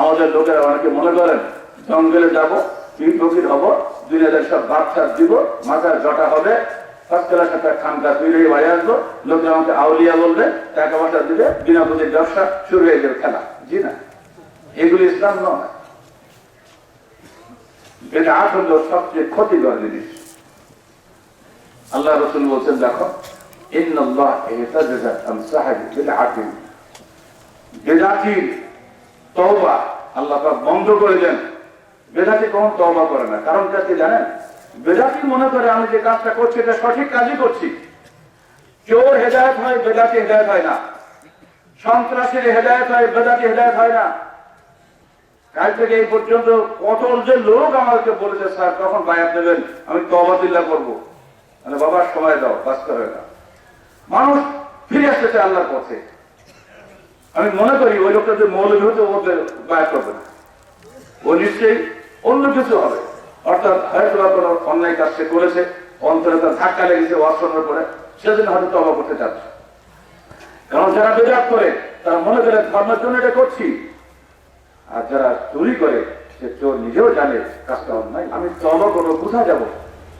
আমাদের লোকেরা অনেকে মনে করেন জঙ্গলে যাবো, পীর ফকির হবো, 2000 সব বাচ্চা দিব, মাথার জটা হবে, ফার্স্ট একটা খানকা তৈরি হয়ে বাড়ি আসবো, লোকেরা আমাকে আউলিয়া বলবে, টাকা পয়সা দিবে, বিনা পুঁজির ব্যবসা শুরু হয়ে যাবে, খেলা। জি না, এগুলি ইসলাম নয়। এটা আসলে সবচেয়ে ক্ষতিকর জিনিস। আল্লাহ রাসূল বলছেন দেখো ইন্নাল্লাহ ইহতাজাজা আন সাহাবি বিল আকিল, বেদাতির তওবা আল্লাহ পাক বন্ধ করে দেন। বেদাতি কোনো তওবা করে না, কারণ কি জানেন? বেদাতি মনে করে আমি যে কাজটা করছি এটা সঠিক কাজই করছি। চোর হেদায়েত হয়, বেদাতি হেদায়েত হয় না। সন্ত্রাসীর হেদায়েত হয়, বেদাতি হেদায়েত হয় না। কাল থেকে এই পর্যন্ত কত যে লোক আমাকে বলেছে স্যার তখন বায়াত দেবেন, আমি তওবাতিল্লাহ করবো। মানে বাবার সময় দাও, বাঁচতে হবে না। মানুষ ফিরে আসতেছে আল্লাহর পথে। আমি মনে করি ওই লোকটা যে মৌলবী হতে ওদের বায়াত করবে না, ও নিশ্চয়ই অন্য কিছু হবে। অর্থাৎ হয়তো কোনো অন্যায় কাজ সে করেছে, অন্তরে তার ধাক্কা লেগেছে ওয়াশরুমের পরে, সেজন্য হয়তো তওবা করতে চাচ্ছে। কারণ যারা বেদাত করে তারা মনে করে ধর্মের জন্য এটা করছি, আর যারা চুরি করে সে চোর নিজেও জানে কাজটা অন্যায়। আমি তওবা করবো, কোথায় যাবো?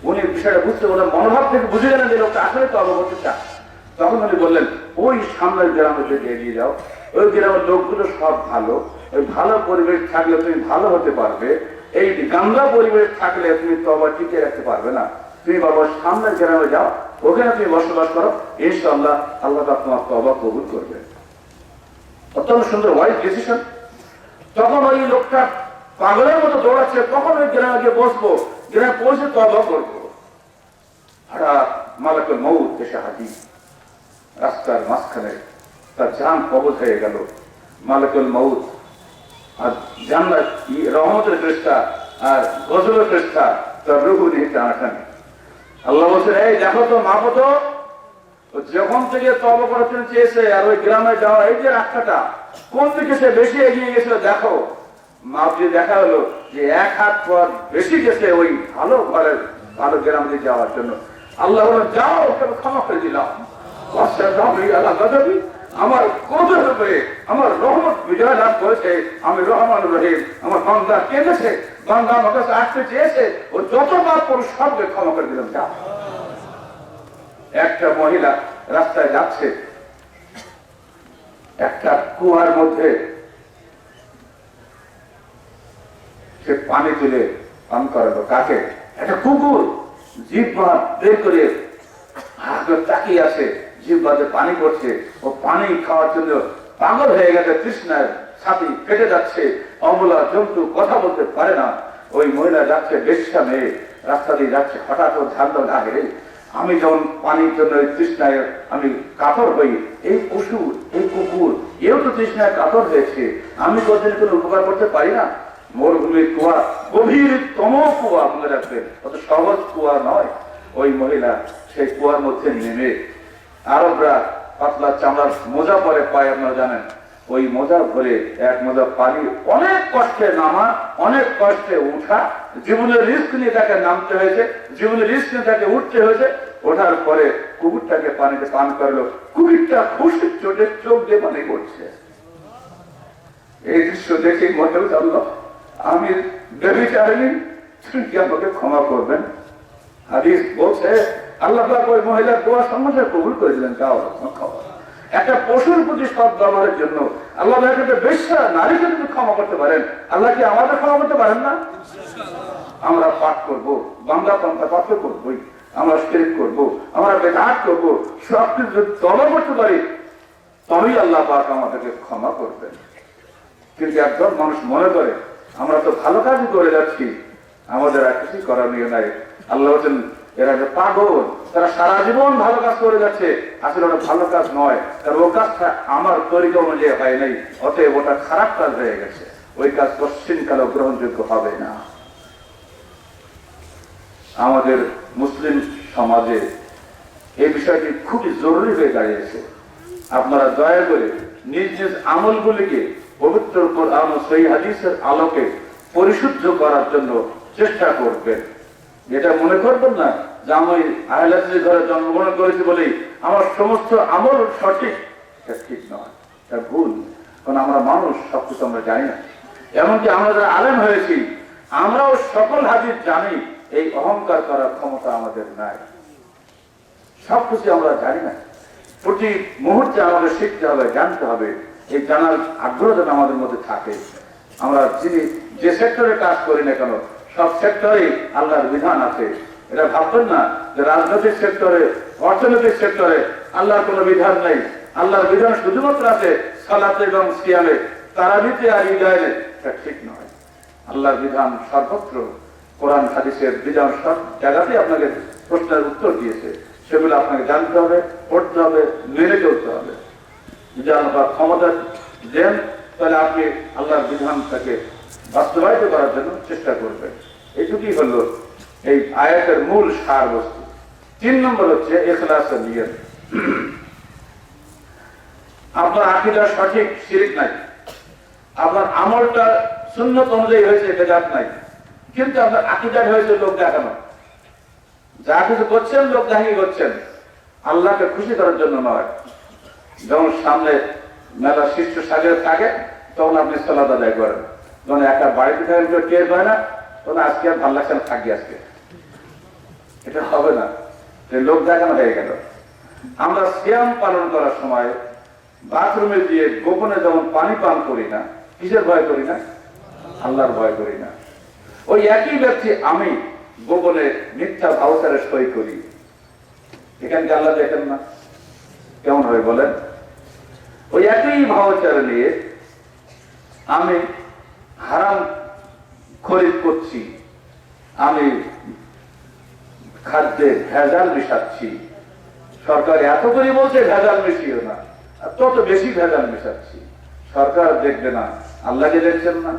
উনি বিষয়টা বুঝতে, ওনার মনোভাব থেকে বুঝে গেলেন যে লোকটা আসলে তওবা করতে চায়। তখন উনি বললেন ওই সামনের গ্রামের দিকে এগিয়ে যাও, ওই গ্রামের লোকগুলো সব ভালো, ওই ভালো পরিবেশ থাকলে তুমি ভালো হতে পারবে। এই গান্দা পরিবেশ থাকলে তুমি তওবা টিকে রাখতে পারবে না। তুমি বাবার সামনের গ্রামে যাও, ওখানে তুমি বসবাস করো, ইনশাআল্লাহ আল্লাহ তোমার তওবা কবুল করবে। অত্যন্ত সুন্দর ওয়াইজ ডিসিশন। তখন ওই লোকটা পাগলের মতো দৌড়াচ্ছে, তখন ওই গ্রামে গিয়ে বসবো, গ্রামে পৌঁছে তওবা করবো। হঠাৎ মালাকুল মউত এসে হাজির রাস্তার মাঝখানে, তার জান কবজ হয়ে গেল। মালাকুল মউত আর জান্নাত রহমতের ফেরেশতা আর গজবের ফেরেশতা তার রূহ নিয়ে টানাটানি। আল্লাহ বলছেন এই দেখো তো মাপো তো, যখন থেকে তওবা করার জন্য চেয়েছে আর ওই গ্রামে যাওয়া এই যে রাস্তাটা কোন দিকে সে বেশি এগিয়ে গেছিল দেখো। মাপ দিয়ে দেখা হলো যে 1 হাত পথ বেশি গেছে ওই ভালো ঘরের ভালো গ্রাম দিয়ে যাওয়ার জন্য। আল্লাহ বলল যাও, ওকে ক্ষমা করে দিলাম। আমার ক্রোধের উপরে আমার রহমত বিজয় লাভ করেছে, আমি রহমান রহিম। আমার বান্দা কেঁদেছে, বান্দা আমার কাছে আসতে চেয়েছে, ও যতবার পুরুষ সবকে ক্ষমা করে দিলাম। যা। একটা মহিলা রাস্তায় যাচ্ছে, একটা কুয়ার মধ্যে সে পানি তুলে পান করালো। কাকে? একটা কুকুর জিহ্বা বের করে তাকিয়ে আছে, জিহ্বাতে পানি পড়ছে, ও পানি খাওয়ার জন্য পাগল হয়ে গেছে, তৃষ্ণায় ছাতি ফেটে যাচ্ছে, অবলা জন্তু কথা বলতে পারে না। ওই মহিলা যাচ্ছে, বেশ্যা মেয়ে রাস্তা দিয়ে যাচ্ছে, হঠাৎ ও ঝান্ডা লাগে, আমি যখন পানির জন্য তৃষ্ণায় আমি কাতর হই, এই পশু এই কুকুর এও তো তৃষ্ণায় কাতর হয়েছে, আমি কোনদিন কোনো উপকার করতে পারি না? মরুভূমির কুয়া, গভীরতম কুয়া, মনে রাখবেন, অত সহজ কুয়া নয়। ওই মহিলা সেই কুয়ার মধ্যে নেমে, আরবরা পাতলা চামড়ার মোজা পরে পায়, আপনারা জানেন, ওই মোজা ভরে এক মোজা পানি, অনেক কষ্টে নামা, অনেক কষ্টে উঠা, জীবনের রিস্ক নিয়ে তাকে নামতে হয়েছে, জীবনের রিস্ক নিয়ে তাকে উঠতে হয়েছে। ওঠার পরে কুকুরটাকে পানিতে পান করলো, কুকুরটা খুশির চোটে চোখ দিয়ে পানি পড়ছে। এই দৃশ্য দেখে মনে হল আল্লাহ আমি ব্যভিচারিণী, তুমি কি আমাকে ক্ষমা করবেন? হাদিস বলছে আল্লাহ পাক ওই মহিলার দোয়া সঙ্গে কবুল করে দিলেন। একটা পশুর প্রতি সৎ ব্যবহারের জন্য আল্লাহ একটা বেশ্যা নারীকে যদি ক্ষমা করতে পারেন, আল্লাহ কি আমাদের ক্ষমা করতে পারেন না? আমরা পাঠ করবো, বাংলা পন্থা পাঠ করবোই, আমরা শিরক করবো, আমরা বেদাত করবো, সবকিছু যদি তবা করতে পারি তবেই আল্লাহ পাক আমাদেরকে ক্ষমা করবেন। কিন্তু একদম মানুষ মনে করে আমরা তো ভালো কাজই করে যাচ্ছি, আমাদের আর কিছুই করণীয় নাই। আল্লাহ বলছেন এরা যে পাগল, তারা সারা জীবন ভালো কাজ করে যাচ্ছে, আসলে ওটা ভালো কাজ নয়, কারণ ও কাজটা আমার তরিকা অনুযায়ী হয় নাই, অতএব ওটা খারাপ কাজ হয়ে গেছে, ওই কাজ পশ্চিমকালে গ্রহণযোগ্য হবে না। আমাদের মুসলিম সমাজে এই বিষয়টি খুবই জরুরি হয়ে দাঁড়িয়েছে। আপনারা দয়া করে নিজ নিজ আমলগুলিকে পবিত্র কোরআন ও সহিহ হাদিসের আলোকে পরিশুদ্ধ করার জন্য চেষ্টা করবেন। এটা মনে করবেন না যে আমি আহলে হাদিসের ঘরে জন্মগ্রহণ করেছি বলেই আমার সমস্ত আমল সঠিক, এটা ঠিক নয়, এটা ভুল। কারণ আমরা মানুষ, সবকিছু আমরা জানি না। এমনকি আমরা যারা আলেম হয়েছি আমরাও সকল হাদিস জানি, এই অহংকার করার ক্ষমতা আমাদের নাই। সবকিছু আমরা জানি না, প্রতি মুহূর্তে আমাদের শিখতে হবে, জানতে হবে। এই জানার আগ্রহ যেন আমাদের মধ্যে থাকে। আমরা যে সেক্টরে কাজ করি না কেন, সব সেক্টরে আল্লাহর বিধান আছে। এটা ভাববেন না যে রাজনৈতিক সেক্টরে, অর্থনৈতিক সেক্টরে আল্লাহর কোনো বিধান নেই। আল্লাহর বিধান শুধুমাত্র আছে সালাতে এবং সিয়ামে, তারাবিতে আর ঈদায়ে। এটা ঠিক নয়। আল্লাহর বিধান সর্বত্র, কোরআন হাদিসের বিধান সব জায়গাতেই আপনাকে প্রশ্নের উত্তর দিয়েছে। সেগুলো আপনাকে জানতে হবে, পড়তে হবে, মেনে চলতে হবে। যদি আল্লাহ ক্ষমতা দেন তাহলে আপনি আল্লাহর বিধানটাকে বাস্তবায়িত করার জন্য চেষ্টা করবেন। এইটুকুই হলো এই আয়াতের মূল সার বস্তু। 3 নম্বর হচ্ছে ইখলাসের নিয়ত। আপনার আকীদা সঠিক, শিরক নাই। আপনার আমলটা সুন্নত অনুযায়ী হয়েছে, বেদাত নাই। কিন্তু আপনার আকীদা হয়েছে লোক দেখানো। যা কিছু করছেন লোক দেখাই করছেন, আল্লাহকে খুশি করার জন্য নয়। যখন সামনে মেলা শীর্ষ সাজের থাকে তখন আপনি সালাত আদায় করেন। যখন একটা বাড়িতে থাকেন কেউ টের পায় না, তখন আজকে আর ভালো লাগছে না, থাকি আজকে। এটা হবে না, লোক দেখানো হয়ে গেল। আমরা সিয়াম পালন করার সময় বাথরুমে দিয়ে গোপনে যেমন পানি পান করি না, কিসের ভয় করি না? আল্লাহর ভয় করি না। ওই একই ব্যক্তি আমি গোপনে মিথ্যা ভাউচারে সই করি, এখানে আল্লাহ দেখেন না? কেমন হয় বলেন? ওই একই ভাউচার নিয়ে আমি হারাম খরিদ করছি, আমি খাদ্যে ভেজাল মিশাচ্ছি, সরকার এত করে বলছে ভেজাল মিশিও না, তত বেশি ভেজাল মিশাচ্ছি। সরকার দেখবে না, আল্লাহকে দেখছেন না?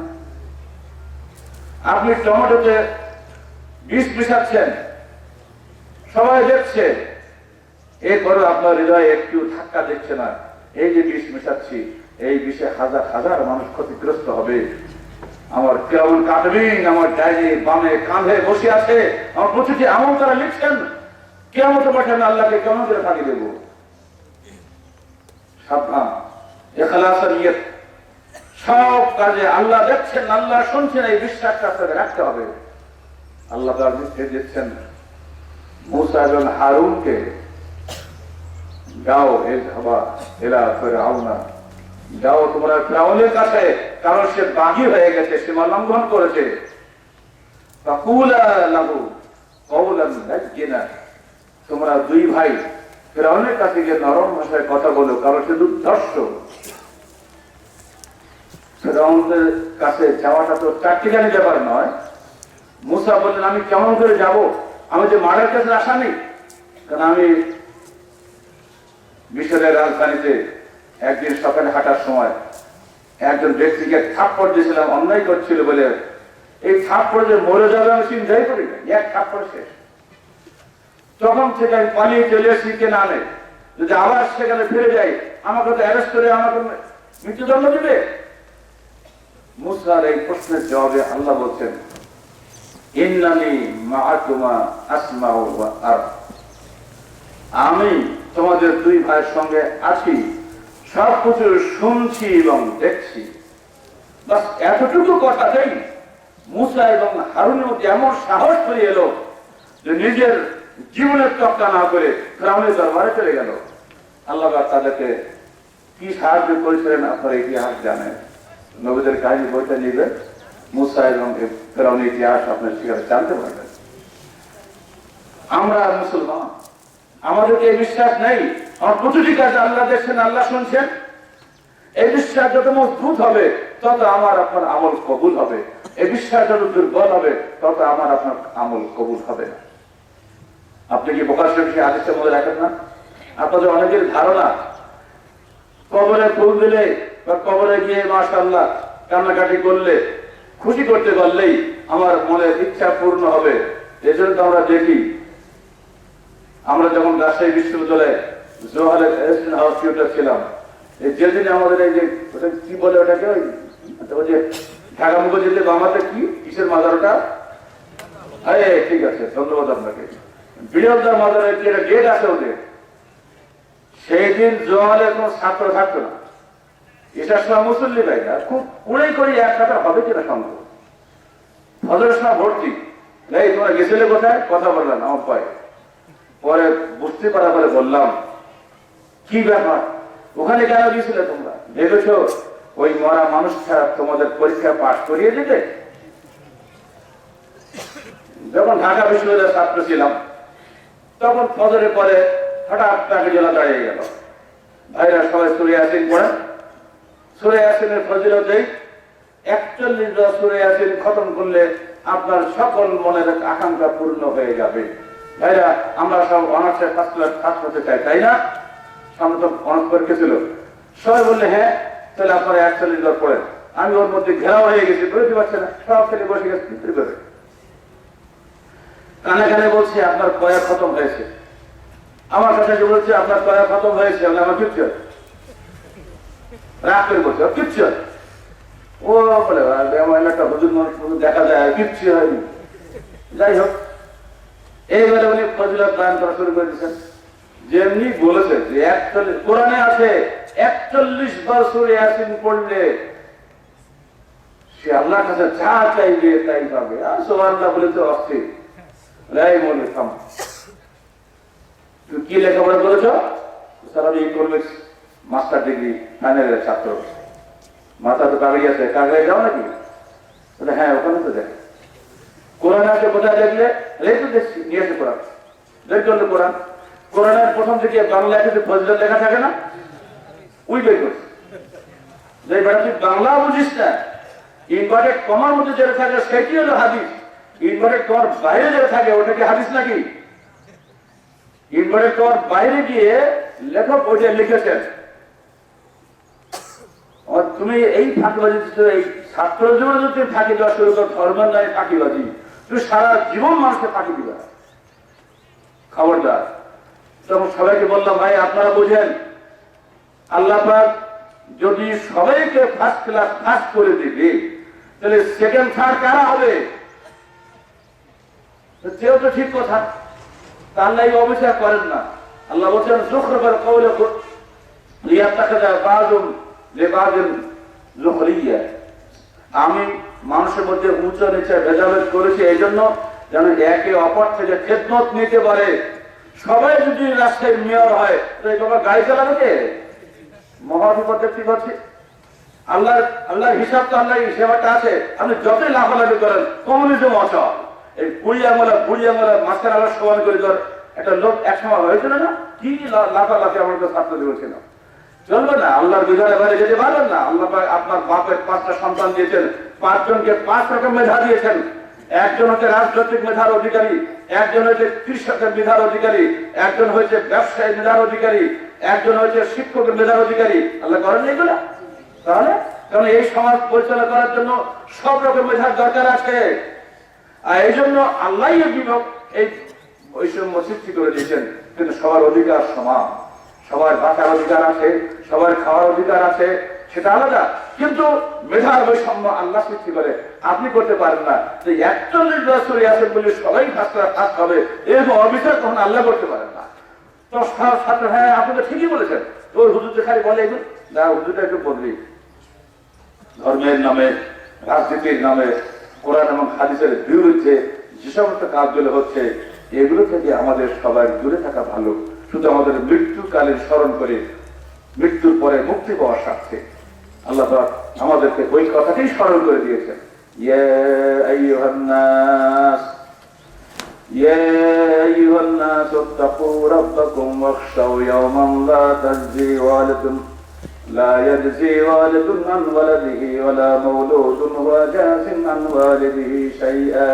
আপনি টমেটোতে বিষ মিশাচ্ছেন, সবাই দেখছে, এরপরে আপনার হৃদয়ে একটু ধাক্কা দিচ্ছে না, এই যে বিষ মিশাচ্ছি, এই বিষে হাজার হাজার মানুষ ক্ষতিগ্রস্ত হবে। আমার কেমন কাটবিন আমার ডাইনি বামে কাঁধে বসে আছে, আমার প্রতিটি আমল তারা লিখছেন, কেমন পাঠান আল্লাহকে কেমন করে ফাঁকি দেব? সাবধান, ইখলাসের নিয়ত। সব কাজে আল্লাহ দেখছেন, আল্লাহ শুনছেন, এই বিশ্বাসটা আপনাকে রাখতে হবে। আল্লাহ তার নির্দেশ দিচ্ছেন মুসা এবং হারুনকে, যাও যাও তোমরা ফিরআউনের কাছে, কারণ সে বাগী হয়ে গেছে, সীমা লঙ্ঘন করেছে। তোমরা 2 ভাই ফিরআউনের কাছে গিয়ে নরম ভাষায় কথা বলো, কারণ সে দুর্ধর্ষ। ফিরআউনের কাছে যাওয়াটা তো চারটিখানি ব্যাপার নয়। মুসা বললেন আমি কেমন করে যাব, আমি যে মার্ডার কেসের আসামি। কারণ আমি মিশরের রাজধানীতে একদিন সকালে হাঁটার সময় একজন ব্যক্তিকে থাপ্পড় দিয়েছিলাম, অন্যায় করছিল বলে। এই থাপ্পড় যে মরে যাবে আমি চিন্তাই করি না, এক থাপ্পড় শেষ। তখন থেকে আমি পালিয়ে চলে এসেছি কেনানে, যদি আবার সেখানে ফিরে যাই আমাকে তো অ্যারেস্ট করে আমাকে মৃত্যুদণ্ড দিবে। মুসার এই প্রশ্নের জবাবে আল্লাহ বলছেন ইন্নানি মাআকুমা আসমাউ ওয়া আরা, আমি তোমাদের 2 ভাইয়ের সঙ্গে আছি, সবকিছু শুনছি এবং দেখছি। বাস এতটুকু কথাতেই মুসা এবং হারুনের মধ্যে এমন সাহস ফিরে এলো, যে নিজের জীবনের চক্কা না করে ফেরাউনের দরবারে চলে গেল। আল্লাহ তাদেরকে কি সাহায্য করেছিলেন আপনারা ইতিহাস জানেন। নবীদের কাহিনী বইটা নিবে, মুসা এবং ফেরাউনের ইতিহাস আপনার সেখানে জানতে পারবেন। আমরা মুসলমান, আমাদেরকে এই বিশ্বাস নেই আমার প্রতিটি কাজ আল্লাহ দেখছেন, আল্লাহ শুনছেন। এই বিশ্বাস যত মজবুত হবে তত আমার আপনার আমল কবুল হবে। এই বিশ্বাস যত দুর্বল হবে তত আমার আপনার আমল কবুল হবে না। আপনি কি প্রকাশ বিষয়ে হাদিসের মধ্যে রাখেন না? আপনাদের অনেকের ধারণা কবরে ফুল দিলে বা কবরে গিয়ে মাশাআল্লাহ কান্নাকাটি করলে, খুশি করতে পারলেই আমার মনের ইচ্ছা পূর্ণ হবে। এজন্য তো আমরা দেখি, আমরা যখন রাজশাহী বিশ্ববিদ্যালয়ে জোহারে হসপিটাল ছিলাম, যেদিন আমাদের এই যে ওটা কি বলে ওটাকে, ওই যে ঢাকা মুখ যেতে বামাতে কি কিসের মাজারটা, আরে ঠিক আছে ধন্যবাদ আপনাকে, বিড়ালদার মাজারের কি একটা গেট আছে ওদের। সেই দিন জোহারে কোন ছাত্র থাকতো না, এটার সময় মুসল্লি ভাইরা খুব কুড়াই করে একসাথে হবে কিনা সম্ভব। ফজরের সময় ভর্তি, এই তোমরা গেছিলে কোথায়, কথা বললাম আমার পায়ে। পরে বুঝতে পারা পরে বললাম কি ব্যাপার, ওখানে কেন গিয়েছিলে তোমরা? ভেবেছ ওই মরা মানুষ ছাড়া তোমাদের পরীক্ষা পাশ করিয়ে দিতে? যখন ঢাকা বিশ্ববিদ্যালয়ের ছাত্র ছিলাম তখন ফজরের পরে হঠাৎ তাকে জেলা দাঁড়িয়ে গেল, ভাইরা সবাই সূরা ইয়াসিন পড়েন। সূরা ইয়াসিনের ফজিলত এই 41 বার সূরা ইয়াসিন খতম করলে আপনার সকল মনের আকাঙ্ক্ষা পূর্ণ হয়ে যাবে। ভাইরা আমরা সব অনার্সের ফার্স্ট ক্লাস পাস করতে চাই, তাই না? সামনে তো অনার্স পরীক্ষা ছিল, সবাই বললে হ্যাঁ তাহলে আপনারা 41 বার পড়েন। আমি ওর মধ্যে ঘেরাও হয়ে গেছি, বুঝতে পারছে না, সব ছেলে বসে গেছে চিন্তা করে, কানে কানে বলছে আপনার কয়া খতম হয়েছে। আমার কাছে বলছে আপনার কয়া খতম হয়েছে, আমার কিচ্ছু রাগ করে বলছে কিচ্ছু, ও বলে একটা হুজুর মানুষ দেখা যায় আর কিচ্ছু হয়নি। যাই হোক, এইবারে উনি ফজিলত বয়ান করা শুরু করে দিচ্ছেন। যেমনি বলেছে যে 41 কোরআনে আছে 41 বার সূরা ইয়াসিন পড়লে সে আল্লাহর কাছে যা চাইবে তাই পাবে। আর সুবহানাল্লাহ বলে তো অস্থির। লাই মনে থাম, তুমি কি লেখাপড়া করেছো? স্যার আমি ইকোনমিক্স মাস্টার ডিগ্রি ফাইনালের ছাত্র। মাথা তো কাগজ আছে, কাগজে যাও নাকি? বলে হ্যাঁ ওখানে তো দেখ। কোরআন আছে কোথায় দেখলে? এই তো দেখছি, নিয়ে এসে কোরআন বের করলে কোরআন। কোরআনের প্রথম থেকে বাংলায় কিন্তু ফজিলত লেখা থাকে না, ওই বের করছে। যে বেটা তুই বাংলা বুঝিস না, ইনভার্টেড কমার মধ্যে যেটা থাকে সেটি হলো হাদিস। ইনভার্টেড কমার বাইরে যেটা থাকে ওটা কি হাদিস নাকি? ইনভার্টেড কমার বাইরে গিয়ে লেখক ওইটা লিখেছেন। তুমি এই ফাঁকিবাজি, এই ছাত্র জীবনে যদি ফাঁকি দেওয়া শুরু করো, ধর্মের নয় ফাঁকিবাজি, তুমি সারা জীবন মানুষকে ফাঁকি দিবা, খবরদার। তখন সবাইকে বললাম ভাই আপনারা বুঝেন, আল্লাহ পাক যদি সবাইকে ফার্স্ট ক্লাস পাস করে দিবে তাহলে সেকেন্ড থার্ড কারা হবে? সেও তো ঠিক কথা, তার নাই অবিচার করেন না। আল্লাহ বলছেন যুখরুফাল কওলি লিয়াত্তাখিযা বাযুহুম লিবাযিন যুখরিয়া, আমি মানুষের মধ্যে উঁচু নিচে ভেদাভেদ করেছি এই জন্য যেন একে অপর থেকে খেদমত নিতে পারে। সবাই যদি রাস্তায় মেয়র হয় তো এই বাবা গাড়ি চালাবে কে? মহাবিপদ দেখতে পাচ্ছি। আল্লাহর হিসাব তো আল্লাহ সেবাটা আছে। আপনি যতই লাফালাফি করেন, কমিউনিজম অচল। এই বুড়ি আঙুলা মাস্টার আল্লাহ সমান করে ধর একটা লোক একসময় হয়েছিল না, কি লাফালাফি আমাকে ছাত্র দিয়েছিল, চলবে না। আল্লাহর বিধানে বাইরে যেতে পারবেন না। আল্লাহ আপনার বাপের 5টা সন্তান দিয়েছেন, 5 জনকে 5 রকম মেধা দিয়েছেন। একজন হচ্ছে রাজনৈতিক মেধার অধিকারী, একজন হচ্ছে কৃষকের মেধার অধিকারী, একজন হচ্ছে ব্যবসায়ী মেধার অধিকারী, একজন হচ্ছে শিক্ষকের মেধার অধিকারী। আল্লাহ করেন এগুলো? তাহলে কারণ এই সমাজ পরিচালনা করার জন্য সব রকম মেধার দরকার আছে। আর এই জন্য আল্লাহ এই বৈষম্য সৃষ্টি করে দিয়েছেন। কিন্তু সবার অধিকার সমান, সবার বাঁচার অধিকার আছে, সবার খাওয়ার অধিকার আছে, সেটা আলাদা। কিন্তু মেধার বৈষম্য আল্লাহ সৃষ্টি করে, আপনি করতে পারেন না। যে 41 বছর আছে বলে সবাই ফার্স্ট হবে এরকম অবিচার তখন আল্লাহ করতে পারেন না। তো ছাত্র হ্যাঁ আপনি তো ঠিকই বলেছেন, তোর হুজুর খালি বলে এগুলো না, হুজুরটা একটু বদলি। ধর্মের নামে, রাজনীতির নামে, কোরআন এবং হাদিসের বিরুদ্ধে যে সমস্ত কাজগুলো হচ্ছে এগুলো থেকে আমাদের সবাই দূরে থাকা ভালো। শুধু আমাদের মৃত্যুকালীন স্মরণ করে মৃত্যুর পরে মুক্তি পাওয়ার স্বার্থে আল্লাহ পাক আমাদেরকে ওই কথাটাই স্মরণ করে দিয়েছেন। ইয়া আইয়ুহান নাস ইয়া আইয়ুহান নাস ইত্তাকু রাব্বাকুম ওয়াখশাউ ইয়াওমান লা তাজজি ওয়ালিদুন لا يجزي والد عن ولده ولا مولود هو جاز عن والده شيئا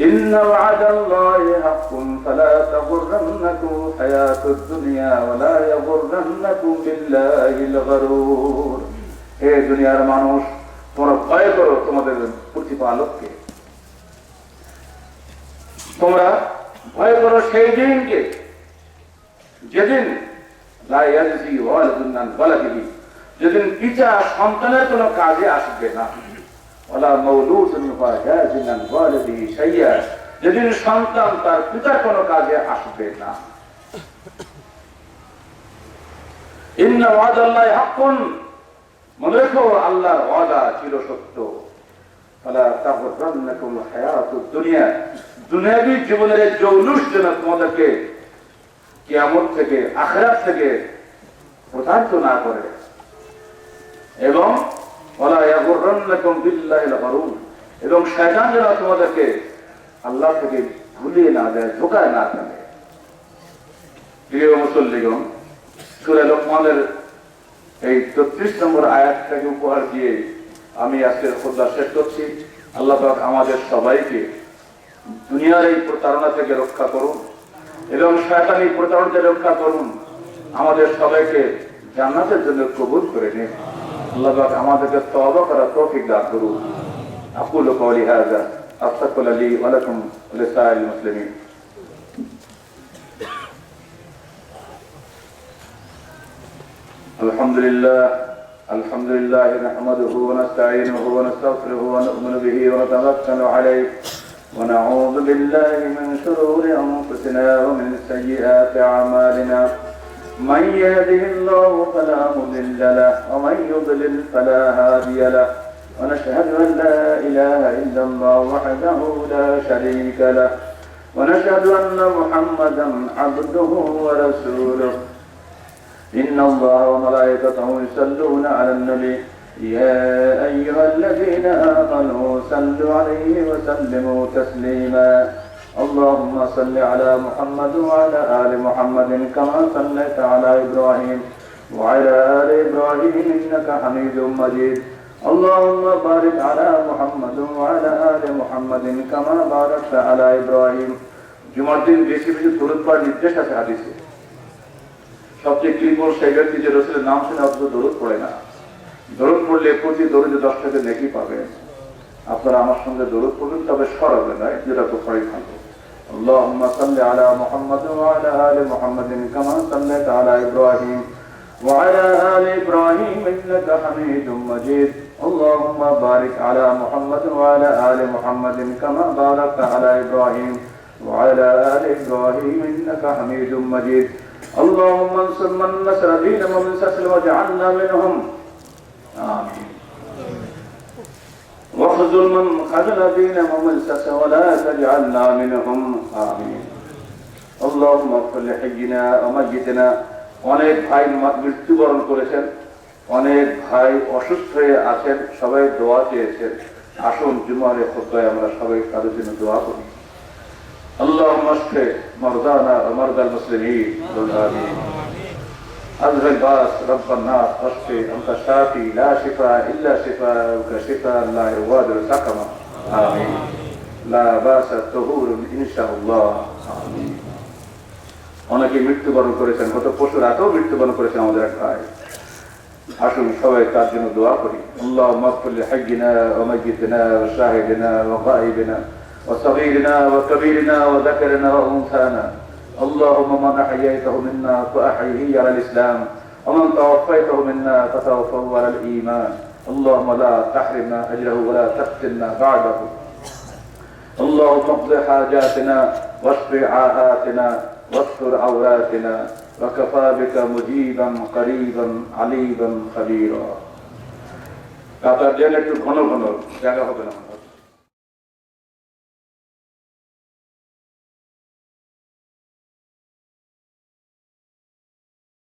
إن وعد الله حق فلا تغرنكم الحياة الدنيا ولا يغرنكم بالله الغرور হে দুনিয়ার মানুষ, তোমরা ভয় করো তোমাদের প্রতিপালককে, তোমরা ভয় করো সেই দিনকে যেদিন যেদিন পিতা সন্তানের কোন কাজে আসবে না, যেদিন সন্তান তার পিতার কোন কাজে আসবে না। মনে রেখো আল্লাহর ওয়াদা চিরসত্য। দুনিয়াবী জীবনের জৌলুস যেন তোমাদেরকে কিয়ামত থেকে আখিরাত থেকে প্রতারিত না করে, এবং এবং শয়তান যেন তোমাদেরকে আল্লাহ থেকে ভুলিয়ে না যায়, ধোকায় না ফেলে। প্রিয় মুসল্লিগণ, সূরা লোকমানের এই ৩৩ নম্বর আয়াতটাকে উপহার দিয়ে আমি আজকের খুতবা শেষ করছি। আল্লাহ পাক আমাদের সবাইকে দুনিয়ার এই প্রতারণা থেকে রক্ষা করুন এবং শয়তানি প্রতারণা থেকে রক্ষা করুন। আমাদের সবাইকে জান্নাতের জন্য কবুল করে নিন। আল্লাহ পাক আমাদেরকে তওবা করার তৌফিক দান করুন। আকুলু কওলি হাযা আস্তাগফিরুল্লাহ লি ওয়া লাকুম ওয়া লিসাইরিল মুসলিমিন। আলহামদুলিল্লাহ নাহমাদুহু ওয়া নাস্তাঈনুহু ওয়া নাস্তাগফিরুহু ওয়া নু'মিনু বিহি ওয়া নাতাওয়াক্কালু আলাইহি ونعوذ بالله من شرور أنفسنا ومن سيئات أعمالنا من يهده الله فلا مضل له ومن يضلل فلا هادي له ونشهد أن لا إله إلا الله وحده لا شريك له ونشهد أن محمدا عبده ورسوله إن الله وملائكته يصلون على النبي يا أيها الذين آمنوا صلوا عليه وسلموا تسليما اللهم صل على محمد وعلى آل محمد كما صليت على إبراهيم وعلى آل إبراهيم إنك حميد مجيد اللهم بارك على محمد وعلى آل محمد كما باركت على إبراهيم। জুমার দিন বেশি বেশি দরুদ পড়ার নির্দেশ আছে হাদিসে। সবচেয়ে কৃপণ সেই ব্যক্তি যে রাসূলের নাম শুনে অথচ দরুদ পড়ে না। দরুদ পড়লে প্রতি দরুদে 10 টাকা নেকি পাবেন। আপনারা আমার সঙ্গে দরুদ পড়ুন, তবে সরবে নয়, যেটা তো পড়াই ভালো। اللهم صل على محمد وعلى آل محمد كما صليت على إبراهيم وعلى آل إبراهيم إنك حميد مجيد اللهم بارك على محمد وعلى آل محمد كما باركت على إبراهيم وعلى آل إبراهيم إنك حميد مجيد اللهم انصر من نصر دين ومن سسل واجعلنا منهم آمين واخذل من خذل دين ومن سسل ولا تجعلنا منهم آمين اللهم اغفر لحينا وميتنا। অনেক ভাই মৃত্যুবরণ করেছেন, অনেক ভাই অসুস্থ হয়ে আছেন, সবাই দোয়া চেয়েছেন। আসুন জুমার খুতবায় আমরা সবাই তাদের জন্য দোয়া করি। আল্লাহুম্মা শফি মারদানা ওয়া মারদাল মুসলিমিন আমিন। أذهب الباس رب الناس اشفي أنت الشافي لا شفاء إلا شفاءك شفاء لا يغادر سقما آمين لا باس طهور إن شاء الله آمين। অনেকে মৃত্যুবরণ করেছেন, গত পরশু রাতেও মৃত্যুবরণ করেছেন আমাদের এক ভাই। আসুন সবাই তার জন্য দোয়া করি। اللهم اغفر لحينا وميتنا وشاهدنا وغائبنا وصغيرنا وكبيرنا وذكرنا وأنثانا اللهم من أحييته منا فأحيه على الإسلام ومن توفيته منا فتوفه على الإيمان اللهم لا تحرمنا أجره ولا تفتنا بعده اللهم اقض حاجاتنا واشف عاهاتنا واستر عوراتنا وكفى بك مجيبا قريبا عليما خبيرا। আপনার জন্য একটু ঘন ঘন জায়গা হবে না।